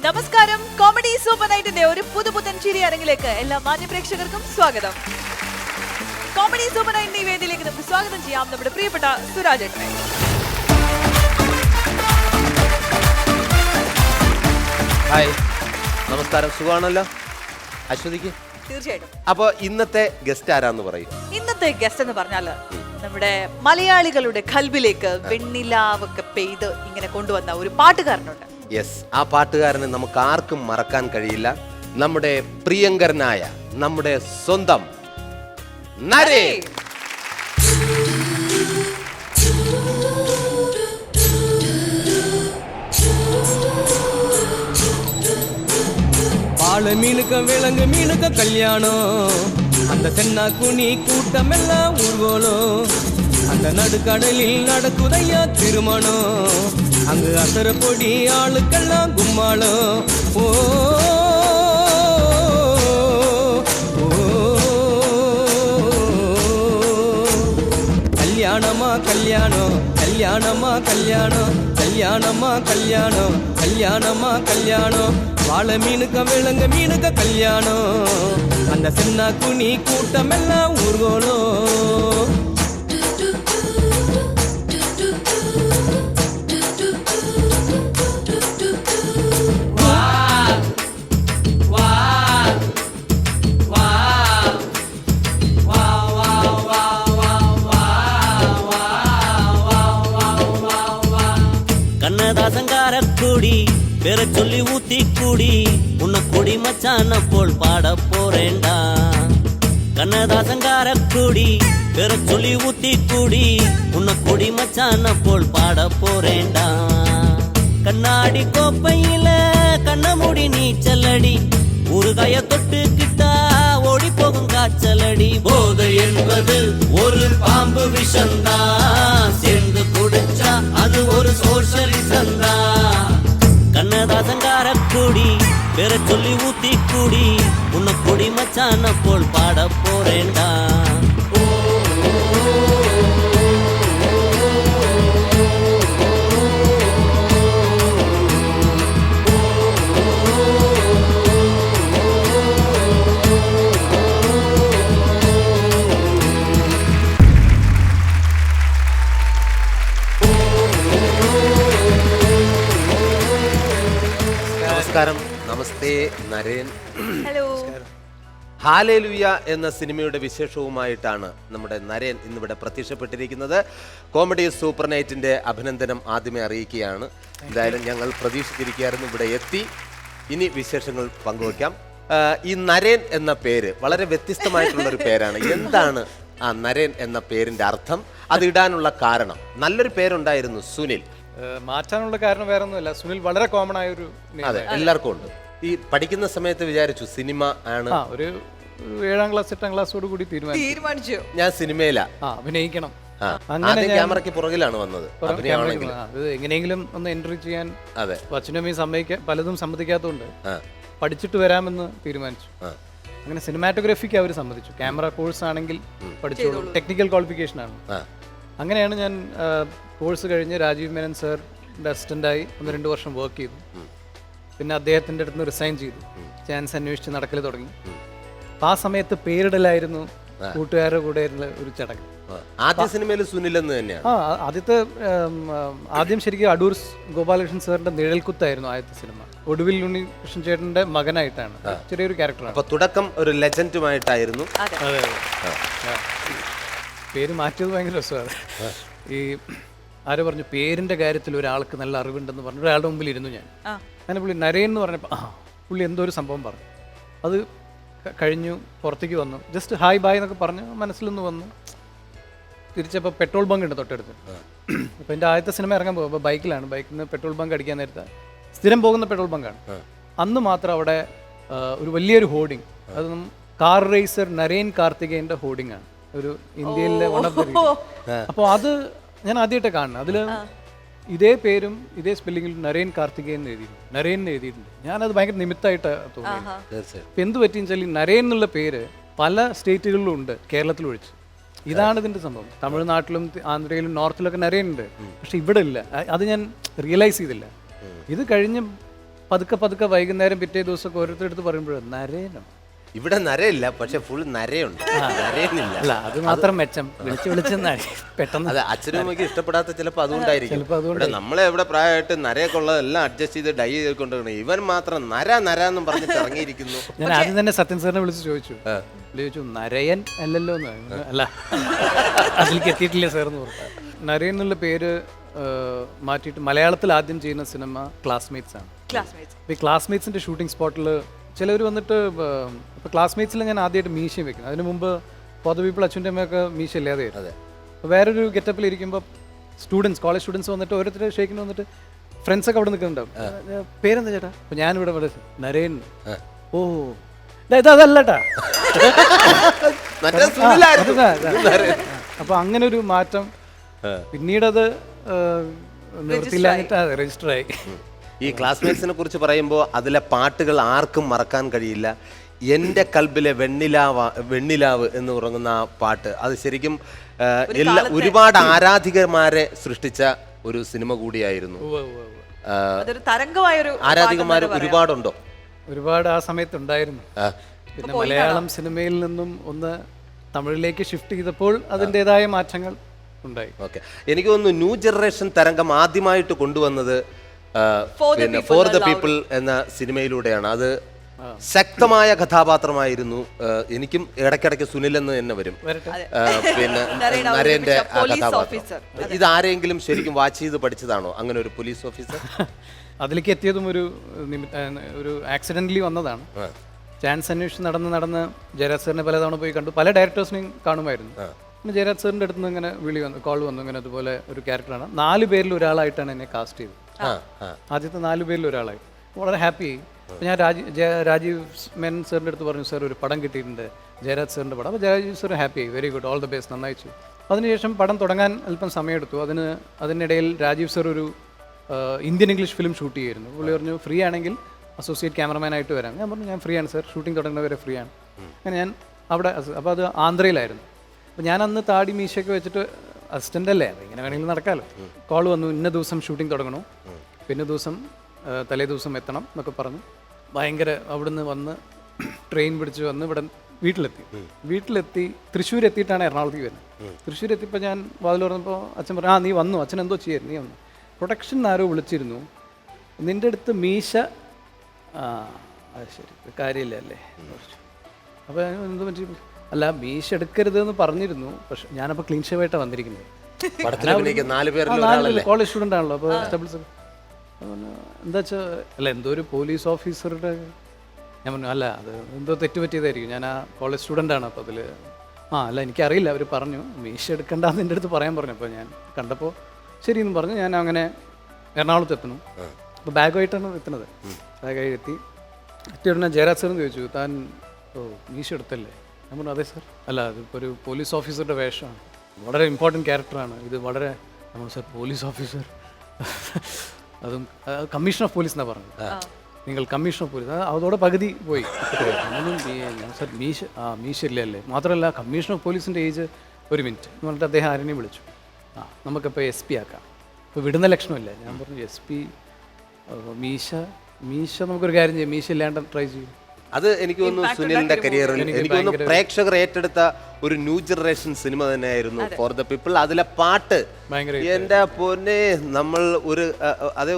നമസ്കാരം. Comedy super നൈറ്റിന്റെ ഒരു പുതുപുത്തൻ ചിരി അരങ്ങിലേക്ക് എല്ലാ മാന്യ പ്രേക്ഷകർക്കും സ്വാഗതം. കോമഡി സൂപ്പർ നൈറ്റിന്റെ വേദിയിലേക്ക് നമുക്ക് സ്വാഗതം ചെയ്യാം നമ്മുടെ പ്രിയപ്പെട്ട സുരാജേട്ടനെ. ഹായ്, നമസ്കാരം. സുഖമാണല്ലോ അശ്വതിക്ക്? തീർച്ചയായിട്ടും. അപ്പൊ ഇന്നത്തെ ഗസ്റ്റ് ആരാന്ന് പറയും? ഇന്നത്തെ ഗസ്റ്റ് എന്ന് പറഞ്ഞാല് നമ്മുടെ മലയാളികളുടെ ഖൽബിലേക്ക് വെണ്ണിലാവൊക്കെ പെയ്ത് ഇങ്ങനെ കൊണ്ടുവന്ന ഒരു പാട്ടുകാരനുണ്ട്. യെസ്, ആ പാട്ടുകാരനെ നമുക്ക് ആർക്കും മറക്കാൻ കഴിയില്ല. നമ്മുടെ പ്രിയങ്കരനായ നമ്മുടെ സ്വന്തം നരേൻ. வாழை மீனுக்க விலங்கு மீனுக்க கல்யாணம், அந்த தென்னா குனி கூட்டமெல்லாம் ஊர்வலம், அந்த நடுக்கடலில் நடக்குதையா திருமணம், அங்கு அசர பொடி ஆளுக்கெல்லாம் கும்மாளம். ஓ கல்யாணமா கல்யாணம், கல்யாணமா கல்யாணம், கல்யாணமா கல்யாணம், கல்யாணமா கல்யாணம், வாழை மீனுக்க விலங்கு மீனுக்க கல்யாணம், அந்த சின்ன குனி கூட்டமெல்லாம் ஊர்வலம். கண்ணதாசங்காரக்கூடி பேர சொல்லி ஊத்தி கூடி உன்னை கொடி மச்சான போல் பாட போறேன்டா. கண்ணதாசங்காரக்கூடி பேர சொல்லி ஊத்தி கூடி உன்னை கொடி மச்சான போல் பாட போறேன்டா. கண்ணாடி கோப்பையில கண்ணமுடி நீச்சலடி, ஊறுகாய தொட்டுக்கிட்டா ஓடி போகும் காய்ச்சலடி. போதை என்பது ஒரு பாம்பு விஷம்தான், சேர்ந்து குடிச்சா அது ஒரு சோஷலிசம் தான். கண்ணதாசங்காரக்கூடி பேர சொல்லி ஊத்தி கூடி உன்னை கொடி மச்சான போல் பாட போறேன்டா. നമസ്കാരം. നമസ്തേ നരേൻ. ഹലോ. ഹാലേലുയ എന്ന സിനിമയുടെ വിശേഷവുമായിട്ടാണ് നമ്മുടെ നരേൻ ഇന്നിവിടെ പ്രത്യക്ഷപ്പെട്ടിരിക്കുന്നത്. കോമഡി സൂപ്പർ നൈറ്റിന്റെ അഭിനന്ദനം ആദ്യമേ അറിയിക്കുകയാണ്. എന്തായാലും ഞങ്ങൾ പ്രതീക്ഷിച്ചിരിക്കുകയായിരുന്നു, ഇവിടെ എത്തി. ഇനി വിശേഷങ്ങൾ പങ്കുവയ്ക്കാം. ഈ നരേൻ എന്ന പേര് വളരെ വ്യത്യസ്തമായിട്ടുള്ളൊരു പേരാണ്. എന്താണ് ആ നരേൻ എന്ന പേരിന്റെ അർത്ഥം? അത് ഇടാനുള്ള കാരണം? നല്ലൊരു പേരുണ്ടായിരുന്നു സുനിൽ. മാറ്റാനുള്ള കാരണം വേറെ ഒന്നുമില്ല, സുനിൽ വളരെ കോമൺ ആയ ഒരു അതെ, എല്ലാവർക്കും ഉണ്ട്. ഈ പഠിക്കുന്ന സമയത്ത് വിചാരിച്ചു സിനിമ ആണ്. ഒരു 7ാം ക്ലാസ് 8ാം ക്ലാസ്സോട് കൂടി തീരുമാനിച്ചു ഞാൻ സിനിമയിലാ അഭിനയിക്കണം. അങ്ങനെ ക്യാമറയ്ക്ക് പുറകിലാണ് വന്നത്. അത് എങ്ങനെയെങ്കിലും ഒന്ന് എൻട്രി ചെയ്യാൻ അതെ, അച്ഛനും പലതും സമ്മതിക്കാത്തതുകൊണ്ട് പഠിച്ചിട്ട് വരാമെന്ന് തീരുമാനിച്ചു. അങ്ങനെ സിനിമാറ്റോഗ്രാഫിക്ക് അവർ സമ്മതിച്ചു. ക്യാമറ കോഴ്സ് ആണെങ്കിൽ പഠിച്ചോളൂ, ടെക്നിക്കൽ ക്വാളിഫിക്കേഷൻ ആണ്. അങ്ങനെയാണ് ഞാൻ കോഴ്സ് കഴിഞ്ഞ് രാജീവ് മേനൻ സാറിൻ്റെ അസിസ്റ്റൻ്റായി 1-2 വർഷം വർക്ക് ചെയ്തു. പിന്നെ അദ്ദേഹത്തിൻ്റെ അടുത്ത് നിന്ന് റിസൈൻ ചെയ്തു. ചാൻസ് അന്വേഷിച്ച് നടക്കൽ തുടങ്ങി. ആ സമയത്ത് പേരിടലായിരുന്നു കൂട്ടുകാരുടെ കൂടെ ഒരു ചടങ്ങ്. ആദ്യ സിനിമയിൽ സുനിൽ എന്ന് തന്നെയാണ്. ആദ്യം ശരിക്കും അടൂർ ഗോപാലകൃഷ്ണൻ സാറിന്റെ നിഴൽക്കുത്തായിരുന്നു ആദ്യത്തെ സിനിമ. ഒടുവിൽ ഉണ്ണികൃഷ്ണൻ ചേട്ടന്റെ മകനായിട്ടാണ്, ചെറിയൊരു ക്യാരക്ടറാണ്. അപ്പൊ തുടക്കം ഒരു ലെജൻഡുമായിട്ടായിരുന്നു. പേര് മാറ്റിയത് ഭയങ്കര രസമാണ്. ഈ ആരോ പറഞ്ഞു പേരിന്റെ കാര്യത്തിൽ ഒരാൾക്ക് നല്ല അറിവുണ്ടെന്ന് പറഞ്ഞു. ഒരാളുടെ മുമ്പിൽ ഇരുന്നു ഞാൻ. അങ്ങനെ പുള്ളി നരേൻ എന്ന് പറഞ്ഞപ്പോൾ പുള്ളി എന്തോ ഒരു സംഭവം പറഞ്ഞു. അത് കഴിഞ്ഞു, പുറത്തേക്ക് വന്നു. ജസ്റ്റ് ഹായ് ബായ് എന്നൊക്കെ പറഞ്ഞു, മനസ്സിലൊന്ന് വന്നു. തിരിച്ചപ്പോൾ പെട്രോൾ ബങ്ക് ഉണ്ട് തൊട്ടടുത്ത്. അപ്പോൾ എൻ്റെ ആദ്യത്തെ സിനിമ ഇറങ്ങാൻ പോകും. അപ്പോൾ ബൈക്കിൽ നിന്ന് പെട്രോൾ ബങ്ക് അടിക്കാൻ നേരത്തെ സ്ഥിരം പോകുന്ന പെട്രോൾ ബങ്കാണ്. അന്ന് മാത്രം അവിടെ ഒരു വലിയൊരു ഹോർഡിങ്, അത് കാർ റേസർ നരേൻ കാർത്തികേയൻ്റെ ഹോർഡിംഗ് ആണ്. ഒരു ഇന്ത്യയിലെ വൺ ഓഫ് ദ. അപ്പോൾ അത് ഞാൻ ആദ്യമായിട്ട് കാണുന്നത്. അതിൽ ഇതേ പേരും ഇതേ സ്പെല്ലിങ്ങിൽ നരേൻ കാർത്തികേയൻ എഴുതിയിട്ടുണ്ട്, നരേൻ എഴുതിയിട്ടുണ്ട്. ഞാനത് ഭയങ്കര നിമിത്തമായിട്ട് തോന്നി. ഇപ്പം എന്ത് പറ്റിയെന്ന് വെച്ചാൽ നരേൻ എന്നുള്ള പേര് പല സ്റ്റേറ്റുകളിലും ഉണ്ട്, കേരളത്തിൽ ഒഴിച്ച്. ഇതാണ് ഇതിൻ്റെ സംഭവം. തമിഴ്നാട്ടിലും ആന്ധ്രയിലും നോർത്തിലൊക്കെ നരേൻ ഉണ്ട്, പക്ഷെ ഇവിടെ ഇല്ല. അത് ഞാൻ റിയലൈസ് ചെയ്തില്ല. ഇത് കഴിഞ്ഞ് പതുക്കെ വൈകുന്നേരം പിറ്റേ ദിവസമൊക്കെ ഓരോരുത്തരെടുത്ത് പറയുമ്പോഴും നരേനോ ഇവിടെ നരയില്ല, പക്ഷെ ഫുൾ നരയുണ്ട്, നരയനില്ല. അല്ല അത് മാത്രം മെച്ചം, വിളിച്ചെന്നാണ് പെട്ടെന്ന്. അതെ, അച്ഛനും അമ്മയ്ക്ക് ഇഷ്ടപ്പെടാത്ത ചിലപ്പോൾ അതുകൊണ്ടായിരിക്കും. ചിലപ്പോൾ അതുകൊണ്ട് ഇവിടെ നമ്മളെ എവിടെ പ്രായമായിട്ട് നരയൊക്കെ ഉള്ളതെല്ലാം അഡ്ജസ്റ്റ് ചെയ്ത് ഡൈ ചെയ്തുകൊണ്ടിരിക്കണം. ഇവൻ മാത്രം നര എന്നും പറഞ്ഞിട്ട് ഇറങ്ങിയിരിക്കുന്നു. ഞാൻ ആദ്യം തന്നെ സത്യൻ സാറിനെ വിളിച്ച് ചോദിച്ചു നരയൻ അല്ലല്ലോ എന്ന്. അല്ല അതിലേക്ക് എത്തിയിട്ടില്ല സാർ എന്ന് പറഞ്ഞു. നരയൻ എന്നുള്ള പേര് മാറ്റിയിട്ട് മലയാളത്തിൽ ആദ്യം ചെയ്യുന്ന സിനിമ ക്ലാസ്മേറ്റ്സ് ആണ്. ഈ ക്ലാസ്മേറ്റ്സിന്റെ ഷൂട്ടിംഗ് സ്പോട്ടിൽ ചിലവർ വന്നിട്ട് ഇപ്പോൾ ക്ലാസ്മേറ്റ്സിൽ ഞാൻ ആദ്യമായിട്ട് മീശയും വെക്കുന്നത്. അതിന് മുമ്പ് ഫോർ ദ പീപ്പിൾ അച്ഛൻ്റെ അമ്മയൊക്കെ മീശ ഇല്ലാതെ ആയിരുന്നു. അപ്പോൾ വേറൊരു ഗെറ്റപ്പിൽ ഇരിക്കുമ്പോൾ കോളേജ് സ്റ്റുഡൻസ് വന്നിട്ട് ഓരോരുത്തർ ഷേക്കിന് വന്നിട്ട് ഫ്രണ്ട്സൊക്കെ അവിടെ നിൽക്കുന്നുണ്ടാവും. പേരെന്താ ചേട്ടാ? അപ്പോൾ ഞാനിവിടെ നരേൻ. ഓ ഇതല്ലട്ടാ. അപ്പോൾ അങ്ങനെ ഒരു മാറ്റം പിന്നീടത് നിർത്തിയില്ലാഞ്ഞിട്ട് രജിസ്റ്റർ ആയി. ഈ ക്ലാസ്മേറ്റ്സിനെ കുറിച്ച് പറയുമ്പോൾ അതിലെ പാട്ടുകൾ ആർക്കും മറക്കാൻ കഴിയില്ല. എൻ്റെ കൽബിലെ വെണ്ണിലാവ് എന്ന് ഉറങ്ങുന്ന ആ പാട്ട്, അത് ശരിക്കും ഒരുപാട് ആരാധികമാരെ സൃഷ്ടിച്ച ഒരു സിനിമ കൂടിയായിരുന്നു. ആരാധികമാർ ഒരുപാടുണ്ടോ? ഒരുപാട് ആ സമയത്ത് ഉണ്ടായിരുന്നു. പിന്നെ മലയാളം സിനിമയിൽ നിന്നും ഒന്ന് തമിഴിലേക്ക് ഷിഫ്റ്റ് ചെയ്തപ്പോൾ അതിൻ്റെതായ മാറ്റങ്ങൾ ഉണ്ടായി. ഓക്കെ, എനിക്ക് തോന്നുന്നു ന്യൂ ജനറേഷൻ തരംഗം ആദ്യമായിട്ട് കൊണ്ടുവന്നത് പിന്നെ ഫോർ ദ പീപ്പിൾ എന്ന സിനിമയിലൂടെയാണ്. അത് ശക്തമായ കഥാപാത്രമായിരുന്നു. എനിക്കും ഇടയ്ക്കിടയ്ക്ക് സുനിൽ എന്ന് തന്നെ വരും. പിന്നെ നരേന്റെ കഥാപാത്രം ഇതാരെങ്കിലും ശരിക്കും വാച്ച് ചെയ്ത് പഠിച്ചതാണോ അങ്ങനെ ഒരു പോലീസ് ഓഫീസർ? അതിലേക്ക് എത്തിയതും ഒരു ആക്സിഡന്റലി വന്നതാണ്. ചാൻസ് അന്വേഷിച്ച് നടന്ന് ജയരാജ് സാറിനെ പലതവണ പോയി കണ്ടു. പല ഡയറക്ടേഴ്സിനെയും കാണുമായിരുന്നു. പിന്നെ ജയരാജ് സാറിൻ്റെ അടുത്ത് നിന്ന് ഇങ്ങനെ കോൾ വന്നു, ഇങ്ങനെ അതുപോലെ ഒരു ക്യാരക്ടറാണ്. 4 പേരിൽ ഒരാളായിട്ടാണ് എന്നെ കാസ്റ്റ് ചെയ്തത്. ആദ്യത്തെ 4 പേരിൽ ഒരാളായി. വളരെ ഹാപ്പി ആയി. അപ്പോൾ ഞാൻ രാജീവ് മേനൻ സാറിൻ്റെ അടുത്ത് പറഞ്ഞു, സാർ ഒരു പടം കിട്ടിയിട്ടുണ്ട്, ജയരാജ് സാറിൻ്റെ പടം. അപ്പോൾ ജയരാജ് സാർ ഹാപ്പി ആയി, very good, all the best, നന്നായിച്ചു. അതിനുശേഷം പടം തുടങ്ങാൻ അല്പം സമയമെടുത്തു. അതിനിടയിൽ രാജീവ് സാർ ഒരു ഇന്ത്യൻ ഇംഗ്ലീഷ് ഫിലിം ഷൂട്ട് ചെയ്യുമായിരുന്നു. പുള്ളി പറഞ്ഞു ഫ്രീ ആണെങ്കിൽ അസോസിയേറ്റ് ക്യാമറമാനായിട്ട് വരാം. ഞാൻ പറഞ്ഞു ഞാൻ ഫ്രീ ആണ് സാർ, ഷൂട്ടിംഗ് തുടങ്ങുന്നവരെ ഫ്രീ ആണ്. അങ്ങനെ ഞാൻ അവിടെ, അപ്പോൾ അത് ആന്ധ്രയിലായിരുന്നു. അപ്പോൾ ഞാൻ അന്ന് താടി മീശയൊക്കെ വെച്ചിട്ട് അസിസ്റ്റൻ്റ് അല്ലേ, ഇങ്ങനെ വേണമെങ്കിലും നടക്കാമല്ലോ. കോൾ വന്നു, ഇന്ന ദിവസം ഷൂട്ടിംഗ് തുടങ്ങണം, പിന്നെ തലേ ദിവസം എത്തണം എന്നൊക്കെ പറഞ്ഞു. ഭയങ്കര അവിടുന്ന് വന്ന് ട്രെയിൻ പിടിച്ച് വന്ന് ഇവിടെ വീട്ടിലെത്തി തൃശ്ശൂർ എത്തിയിട്ടാണ് എറണാകുളത്തേക്ക് വരുന്നത്. തൃശ്ശൂർ എത്തിയപ്പോൾ ഞാൻ വാതിൽ പറഞ്ഞപ്പോൾ അച്ഛൻ പറഞ്ഞു, നീ വന്നു, അച്ഛൻ എന്തോ ചെയ്യായിരുന്നു, നീ വന്നു. പ്രൊഡക്ഷൻ ആരോ വിളിച്ചിരുന്നു, നിൻ്റെ അടുത്ത് മീശ. അത് ശരി, കാര്യമില്ല അല്ലേ. അപ്പോൾ എന്തോ പറ്റി? അല്ല, മീശ എടുക്കരുത് എന്ന് പറഞ്ഞിരുന്നു, പക്ഷെ ഞാനപ്പോൾ ക്ലീൻ ഷേവായിട്ടാണ് വന്നിരിക്കുന്നത്. കോളേജ് സ്റ്റുഡൻ്റ് ആണല്ലോ. അപ്പോൾ സ്റ്റബിൾസ് എന്താ വെച്ചാൽ അല്ല, എന്തോ ഒരു പോലീസ് ഓഫീസറുടെ. ഞാൻ പറഞ്ഞു അല്ല, അത് എന്തോ തെറ്റുപറ്റിയതായിരിക്കും, ഞാൻ ആ കോളേജ് സ്റ്റുഡൻ്റ് ആണ്. അപ്പോൾ അതിൽ അല്ല എനിക്കറിയില്ല, അവർ പറഞ്ഞു മീശ എടുക്കണ്ടെന്ന് എൻ്റെ അടുത്ത് പറയാൻ പറഞ്ഞു. അപ്പോൾ ഞാൻ കണ്ടപ്പോൾ ശരി എന്ന് പറഞ്ഞു. ഞാൻ അങ്ങനെ എറണാകുളത്ത് എത്തണം. അപ്പോൾ ബാഗുമായിട്ടാണ് എത്തുന്നത്. ബാഗായി എത്തി ഉടനെ ജയരാജ് സാറിന് ചോദിച്ചു, താൻ മീശ എടുത്തല്ലേ? ഞാൻ പറഞ്ഞു അതെ സാർ. അല്ല, അതിപ്പോൾ ഒരു പോലീസ് ഓഫീസറുടെ വേഷമാണ്, വളരെ ഇമ്പോർട്ടൻറ്റ് ക്യാരക്ടറാണ് ഇത്. വളരെ നമ്മൾ സാർ പോലീസ് ഓഫീസർ, അതും കമ്മീഷൻ ഓഫ് പോലീസ് എന്നാണ് പറഞ്ഞത്. നിങ്ങൾ കമ്മീഷൻ ഓഫ് പോലീസ്, അതോടെ പകുതി പോയി. ഞാൻ സാർ മീശ ഇല്ലല്ലേ. മാത്രമല്ല കമ്മീഷൻ ഓഫ് പോലീസിൻ്റെ ഏജ് 1 മിനിറ്റ് എന്ന് പറഞ്ഞിട്ട് അദ്ദേഹം ആരെയും വിളിച്ചു. നമുക്കിപ്പോൾ SP ആക്കാം, ഇപ്പോൾ വിടുന്ന ലക്ഷണമില്ല. ഞാൻ പറഞ്ഞു SP മീശ നമുക്കൊരു കാര്യം ചെയ്യാം, മീശ ഇല്ലാണ്ട് ട്രൈ ചെയ്യും. അത് എനിക്ക് തോന്നുന്നു സുനിലിന്റെ കരിയറിൽ എനിക്ക് തോന്നുന്നു പ്രേക്ഷകർ ഏറ്റെടുത്ത ഒരു ന്യൂ ജനറേഷൻ സിനിമ തന്നെയായിരുന്നു ഫോർ ദ പീപ്പിൾ. അതിലെ പാട്ട് എന്റെ പൊന്നെ, നമ്മൾ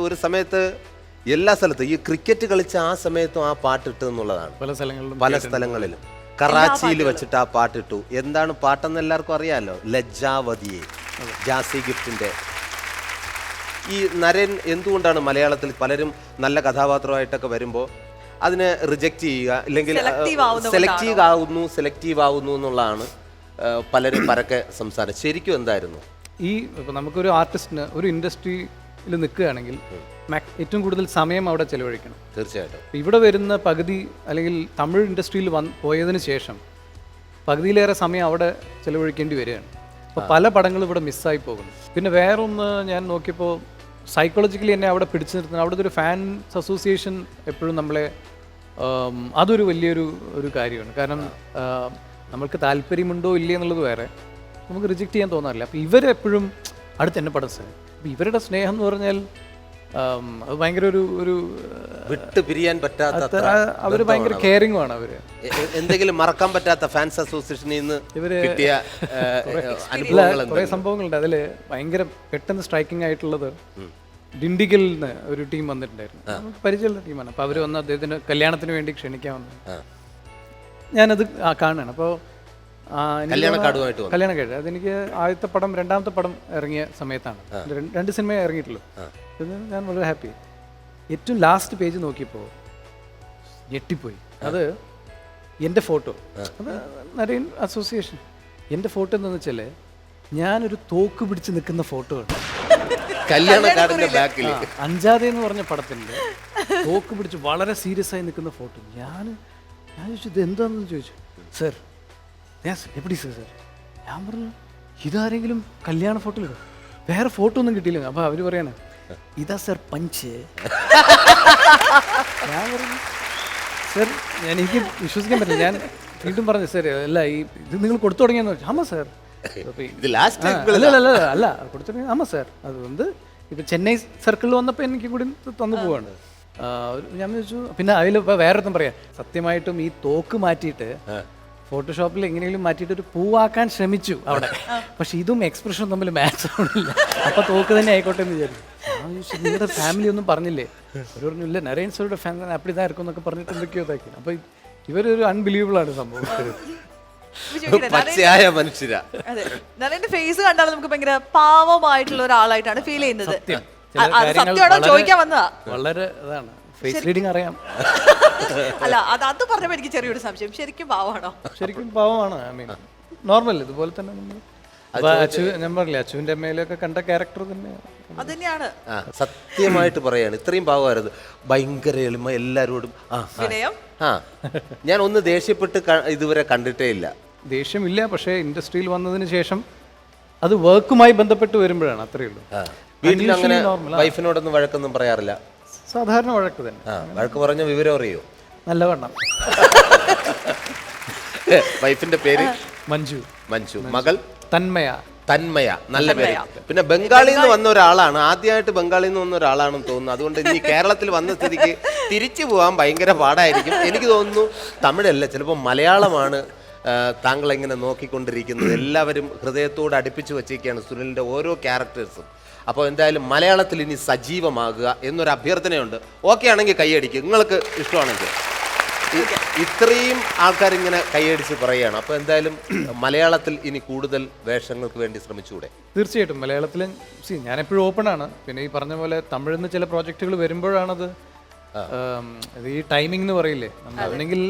ഒരു സമയത്ത് എല്ലാ സ്ഥലത്തും ഈ ക്രിക്കറ്റ് കളിച്ച ആ സമയത്തും ആ പാട്ട് ഇട്ടു എന്നുള്ളതാണ്. പല സ്ഥലങ്ങളിലും കറാച്ചിയിൽ വെച്ചിട്ട് ആ പാട്ടിട്ടു. എന്താണ് പാട്ടെന്ന് എല്ലാവർക്കും അറിയാമല്ലോ, ലജ്ജാവതിയെ, ജാസി ഗിഫ്റ്റിന്റെ. ഈ നരൻ എന്തുകൊണ്ടാണ് മലയാളത്തിൽ പലരും നല്ല കഥാപാത്രമായിട്ടൊക്കെ വരുമ്പോൾ അതിനെ റിജക്റ്റ് ചെയ്യുക, ഇല്ലെങ്കിൽ സെലക്റ്റീവ് ആവുന്നു എന്നുള്ളതാണ് പലരും പരക്കെ സംസാരം. ശരിക്കും എന്തായിരുന്നു ഇപ്പോൾ നമുക്കൊരു ആർട്ടിസ്റ്റിന് ഒരു ഇൻഡസ്ട്രിയിൽ നിൽക്കുകയാണെങ്കിൽ ഏറ്റവും കൂടുതൽ സമയം അവിടെ ചെലവഴിക്കണം. തീർച്ചയായിട്ടും. ഇവിടെ വരുന്ന പകുതി, അല്ലെങ്കിൽ തമിഴ് ഇൻഡസ്ട്രിയിൽ പോയതിന് ശേഷം പകുതിയിലേറെ സമയം അവിടെ ചെലവഴിക്കേണ്ടി വരികയാണ്. അപ്പോൾ പല പടങ്ങളും ഇവിടെ മിസ്സായി പോകുന്നു. പിന്നെ വേറൊന്ന് ഞാൻ നോക്കിയപ്പോൾ സൈക്കോളജിക്കലി എന്നെ അവിടെ പിടിച്ചു നിർത്തുന്നത്, അവിടുത്തെ ഒരു ഫാൻസ് അസോസിയേഷൻ എപ്പോഴും നമ്മളെ, അതൊരു വലിയൊരു കാര്യമാണ്. കാരണം നമ്മൾക്ക് താല്പര്യമുണ്ടോ ഇല്ലേ എന്നുള്ളത് വേറെ, നമുക്ക് റിജക്റ്റ് ചെയ്യാൻ തോന്നാറില്ല. അപ്പോൾ ഇവരെപ്പോഴും അടുത്ത് തന്നെ പടം സ്നേഹം. അപ്പോൾ ഇവരുടെ സ്നേഹം എന്ന് പറഞ്ഞാൽ അത് ഭയങ്കര ഒരു വിട്ട് പിരിയാൻ പറ്റാത്ത അത്ര അവർ ഭയങ്കര കെയറിങ്ങുമാണ് അവർ. എന്തെങ്കിലും മറക്കാൻ പറ്റാത്ത ഫാൻസ് അസോസിയേഷനിൽ നിന്ന് കിട്ടിയ അനുഭവങ്ങൾ കുറേ സംഭവങ്ങളുണ്ട്. അതിൽ ഭയങ്കര പെട്ടെന്ന് സ്ട്രൈക്കിംഗ് ആയിട്ടുള്ളത് ഡിണ്ടിഗലിൽ നിന്ന് ഒരു ടീം വന്നിട്ടുണ്ടായിരുന്നു. നമുക്ക് പരിചയമുള്ള ടീമാണ്. അപ്പോൾ അവർ വന്ന് അദ്ദേഹത്തിന് കല്യാണത്തിന് വേണ്ടി ക്ഷണിക്കാൻ വന്നു. ഞാനത് കാണുകയാണ്. അപ്പോൾ കല്യാണം കഴിഞ്ഞു. അതെനിക്ക് ആദ്യത്തെ പടം രണ്ടാമത്തെ പടം ഇറങ്ങിയ സമയത്താണ്. 2 സിനിമ ഇറങ്ങിയിട്ടുള്ളൂ. ഇത് ഞാൻ വളരെ ഹാപ്പി. ഏറ്റവും ലാസ്റ്റ് പേജ് നോക്കിയപ്പോൾ ഞെട്ടിപ്പോയി. അത് എൻ്റെ ഫോട്ടോ, അത് നരേൻ അസോസിയേഷൻ. എൻ്റെ ഫോട്ടോ എന്താണെന്ന് വെച്ചാൽ ഞാനൊരു തോക്ക് പിടിച്ച് നിൽക്കുന്ന ഫോട്ടോ ഉണ്ട്. അഞ്ചാതെ എന്ന് പറഞ്ഞ പടത്തിൻ്റെ തോക്ക് പിടിച്ച് വളരെ സീരിയസ് ആയി നിൽക്കുന്ന ഫോട്ടോ. ഞാൻ ചോദിച്ചു ഇത് എന്താണെന്ന് ചോദിച്ചു. സർ എപ്പിടി സർ ഞാൻ പറഞ്ഞു ഇതാരെങ്കിലും കല്യാണ ഫോട്ടോയിൽ വേറെ ഫോട്ടോ ഒന്നും കിട്ടിയില്ല. അപ്പോൾ അവർ പറയാണ് ഇതാ സർ പഞ്ച്. ഞാൻ പറഞ്ഞു സർ എനിക്ക് വിശ്വസിക്കാൻ പറ്റില്ല. ഞാൻ വീണ്ടും പറഞ്ഞു സർ അല്ല ഇത് നിങ്ങൾ കൊടുത്തു തുടങ്ങിയെന്ന് വെച്ചാൽ ആമാ സാർ അല്ല കൊടുത്തു തുടങ്ങി ആമാ സാർ. അതുകൊണ്ട് ഇപ്പം ചെന്നൈ സർക്കിളിൽ വന്നപ്പോൾ എനിക്ക് കൂടി തന്നു പോവാണ്. ഞാൻ ചോദിച്ചു പിന്നെ അതിൽ ഇപ്പോൾ വേറൊരുത്തും പറയാം സത്യമായിട്ടും ഈ തോക്ക് മാറ്റിയിട്ട് ഫോട്ടോഷോപ്പിൽ എങ്ങനെയെങ്കിലും മാറ്റിയിട്ട് ഒരു പൂവാക്കാൻ ശ്രമിച്ചു അവിടെ. പക്ഷെ ഇതും എക്സ്പ്രഷനും തമ്മിൽ മാച്ച് ആവണില്ല. അപ്പം തോക്ക് തന്നെ ആയിക്കോട്ടെ എന്ന് വിചാരിച്ചു. നിങ്ങളുടെ ഫാമിലി ഒന്നും പറഞ്ഞില്ലേ? ഒരു പറഞ്ഞു ഇല്ല നരേൻ സാറുടെ ഫാമിലി അപ്പടി ഇതായിരിക്കും എന്നൊക്കെ പറഞ്ഞിട്ട് എന്തൊക്കെയോ ഇതാക്കി. അപ്പം ഇവരൊരു അൺബിലീവബിൾ ആണ് സംഭവം. നരേന്റെ ഫേസ് കണ്ടാൽ നമുക്ക് ഭയങ്കര പാവമായിട്ടുള്ള ഒരാളായിട്ടാണ് ഫീൽ ചെയ്യുന്നത്. ചോദിക്കാൻ വന്നതാ. വളരെ ഇതാണ് ഫേസ് റീഡിങ് അറിയാം. അല്ല അത് പറഞ്ഞപ്പോൾ എനിക്ക് ചെറിയൊരു സംശയം. ശരിക്കും പാവമാണോ? ശരിക്കും പാവമാണ്. ഐ മീൻ നോർമൽ ഇതുപോലെ തന്നെ ഞാൻ പറഞ്ഞില്ലേ അച്ചുവിന്റെ അമ്മയിലൊക്കെ കണ്ട ക്യാരക്ടർ തന്നെയാണ്. സത്യമായിട്ട് പറയാണ് ഇത്രയും പാവമായിരുന്നു. ഭയങ്കര എളിമ, എല്ലാരോടും ഞാൻ ഒന്ന് ദേഷ്യപ്പെട്ട് ഇതുവരെ കണ്ടിട്ടേ ഇല്ല. ദേഷ്യമില്ല. പക്ഷേ ഇൻഡസ്ട്രിയിൽ വന്നതിന് ശേഷം അത് വർക്കുമായി ബന്ധപ്പെട്ട് വരുമ്പോഴാണ്. അത്രയേ ഉള്ളൂ. വീട്ടിൽ അങ്ങനെ വൈഫിനോടൊന്നും വഴക്കൊന്നും പറയാറില്ല? സാധാരണ വഴക്ക് തന്നെ. വഴക്ക് പറഞ്ഞ വിവരം അറിയോ? നല്ലവണ്ണം. വൈഫിന്റെ പേര് മഞ്ജു. മകൾ തന്മയ. നല്ല പേര്. പിന്നെ ബംഗാളിൽ നിന്ന് വന്ന ഒരാളാണ്. ആദ്യമായിട്ട് ബംഗാളിൽ നിന്ന് വന്ന ഒരാളാണെന്ന് തോന്നുന്നു. അതുകൊണ്ട് ഇനി കേരളത്തിൽ വന്ന സ്ഥിതിക്ക് തിരിച്ചു പോകാൻ ഭയങ്കര പാടായിരിക്കും. എനിക്ക് തോന്നുന്നു തമിഴല്ല, ചിലപ്പോൾ മലയാളമാണ് താങ്കൾ എങ്ങനെ നോക്കിക്കൊണ്ടിരിക്കുന്നത്. എല്ലാവരും ഹൃദയത്തോട് അടുപ്പിച്ച് വെച്ചേക്കാണ് സുനിലിൻ്റെ ഓരോ ക്യാരക്ടേഴ്സും. അപ്പോൾ എന്തായാലും മലയാളത്തിൽ ഇനി സജീവമാകുക എന്നൊരു അഭ്യർത്ഥനയുണ്ട്. ഓക്കെ ആണെങ്കിൽ കൈയടിക്കുക, നിങ്ങൾക്ക് ഇഷ്ടമാണെങ്കിൽ. ഇത്രയും ആൾക്കാരിങ്ങനെ കൈയടിച്ച് പറയുകയാണ്. അപ്പോൾ എന്തായാലും മലയാളത്തിൽ ഇനി കൂടുതൽ വേഷങ്ങൾക്ക് വേണ്ടി ശ്രമിച്ചുകൂടെ? തീർച്ചയായിട്ടും മലയാളത്തിൽ ഞാൻ എപ്പോഴും ഓപ്പണാണ്. പിന്നെ ഈ പറഞ്ഞ പോലെ തമിഴിൽ നിന്ന് ചില പ്രോജക്റ്റുകൾ വരുമ്പോഴാണത് ഈ ടൈമിംഗ് എന്ന് പറയില്ലേ, നമ്മൾ ഒന്നെങ്കിൽ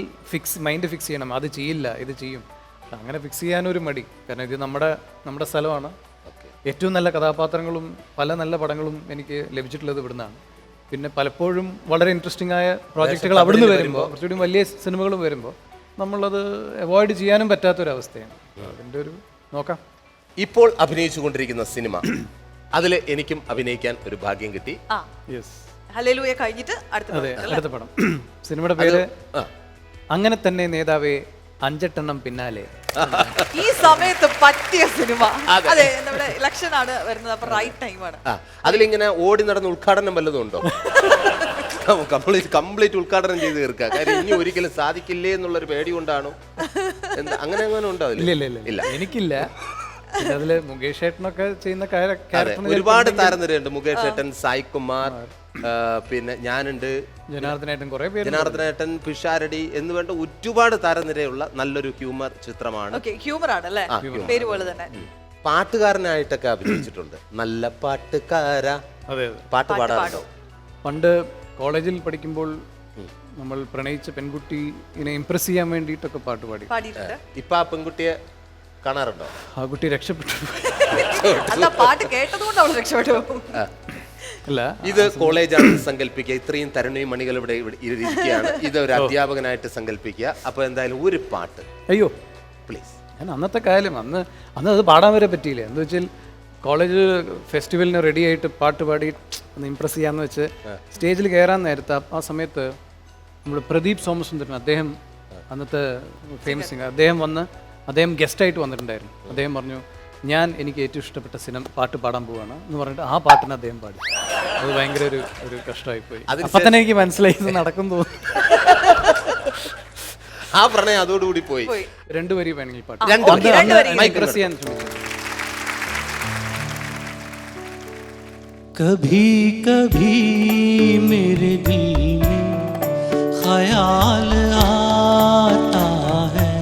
മൈൻഡ് ഫിക്സ് ചെയ്യണം, അത് ചെയ്യില്ല ഇത് ചെയ്യും. അങ്ങനെ ഫിക്സ് ചെയ്യാനൊരു മടി. കാരണം ഇത് നമ്മുടെ സ്ഥലമാണ്. ഏറ്റവും നല്ല കഥാപാത്രങ്ങളും പല നല്ല പടങ്ങളും എനിക്ക് ലഭിച്ചിട്ടുള്ളത് ഇവിടുന്നാണ്. പിന്നെ പലപ്പോഴും വളരെ ഇൻട്രസ്റ്റിംഗ് ആയ പ്രോജക്റ്റുകൾ അവിടുന്ന് വരുമ്പോൾ, കുറച്ചുകൂടി വലിയ സിനിമകളും വരുമ്പോൾ നമ്മളത് അവോയ്ഡ് ചെയ്യാനും പറ്റാത്തൊരവസ്ഥയാണ്. അതിൻ്റെ ഒരു നോക്കാം. ഇപ്പോൾ അഭിനയിച്ചു കൊണ്ടിരിക്കുന്ന സിനിമ, അതിൽ എനിക്കും അഭിനയിക്കാൻ ഒരു ഭാഗ്യം കിട്ടി. ഹല്ലേലൂയ കഴിഞ്ഞിട്ട് അടുത്ത പടം. സിനിമയുടെ പേര് അങ്ങനെ തന്നെ നേതാവേ 5 എണ്ണം പിന്നാലെ. ഈ സമയത്ത് പറ്റിയ സിനിമ. അതെ, നമ്മുടെ ഇലക്ഷൻ ആണ് വരുന്നത്. അപ്പൊ റൈറ്റ് ടൈമാണ്. അതിലിങ്ങനെ ഓടി നടന്ന് ഉദ്ഘാടനം വല്ലതും ഉണ്ടോ? കംപ്ലീറ്റ് ഉദ്ഘാടനം ചെയ്ത് തീർക്കുക. കാര്യം ഇനി ഒരിക്കലും സാധിക്കില്ലേ എന്നുള്ളൊരു പേടി കൊണ്ടാണോ? അങ്ങനെ ഉണ്ടോ? ഇല്ല, എനിക്കില്ല. അതില് മുകേഷ് ഏട്ടനൊക്കെ ചെയ്യുന്ന ഒരുപാട് താരനിരയുണ്ട്. മുകേഷ് ഏട്ടൻ, സായ് കുമാർ, പിന്നെ ഞാനുണ്ട്, ജനാർദ്ദനേട്ടൻ, പിഷാരടി എന്ന് വേണ്ട ഒരുപാട് താരനിരയുള്ള നല്ലൊരു ഹ്യൂമർ ചിത്രമാണ്. പാട്ടുകാരനായിട്ടൊക്കെ അഭിനയിച്ചിട്ടുണ്ട്. നല്ല പാട്ടുകാരാ. പാട്ട് പാടാറുണ്ടോ? പണ്ട് കോളേജിൽ പഠിക്കുമ്പോൾ നമ്മൾ പ്രണയിച്ച പെൺകുട്ടിയെ ഇംപ്രസ് ചെയ്യാൻ വേണ്ടിയിട്ടൊക്കെ പാട്ട് പാടി. ഇപ്പൊ ആ പെൺകുട്ടിയെ കാണാറുണ്ടോ? ആ കുട്ടി രക്ഷപ്പെട്ടു. പാട്ട് കേട്ടതുകൊണ്ട് അവൾ രക്ഷപ്പെട്ടു. അല്ല, ഇത് കോളേജാണെന്ന് സങ്കല്പിക്കുക. ഇത്രയും തരുണിയും മണികൾ ഇവിടെ ഇരിക്കുകയാണ്. ഇത് ഒരു അധ്യാപകനായിട്ട് സങ്കല്പിക്കുക. അപ്പൊ എന്തായാലും ഒരു പാട്ട്. അയ്യോ പ്ലീസ്. ഞാൻ അന്നത്തെ കാലം അന്ന് അത് പാടാൻ വരെ പറ്റിയില്ല. എന്താ വെച്ചാൽ കോളേജ് ഫെസ്റ്റിവലിന് റെഡി ആയിട്ട് പാട്ട് പാടി ഒന്ന് ഇംപ്രസ് ചെയ്യാന്ന് വെച്ച് സ്റ്റേജിൽ കയറാൻ നേരത്തെ ആ സമയത്ത് നമ്മുടെ പ്രദീപ് സോമസുന്ദരൻ, അദ്ദേഹം അന്നത്തെ ഫേമസ് സിംഗർ, അദ്ദേഹം ഗസ്റ്റായിട്ട് വന്നിട്ടുണ്ടായിരുന്നു. അദ്ദേഹം പറഞ്ഞു എനിക്ക് ഏറ്റവും ഇഷ്ടപ്പെട്ട പാട്ട് പാടാൻ പോവുകയാണ് എന്ന് പറഞ്ഞിട്ട് ആ പാട്ടിന് അദ്ദേഹം പാടി. അത് ഭയങ്കര ഒരു കഷ്ടമായി പോയി. അതിന് അപ്പൊ തന്നെ എനിക്ക് മനസ്സിലായി ഇത് നടക്കും തോന്നുന്നു. ആ പ്രണയം അതോടുകൂടി പോയി. രണ്ടുപേരും വേണമെങ്കിൽ പാട്ട് രണ്ട് ഓക്കേ, രണ്ട് വരി. മൈക്രസ് ചെയ്യാൻ ശ്രമിക്കും. कभी कभी मेरे दिल में ख्याल आता है,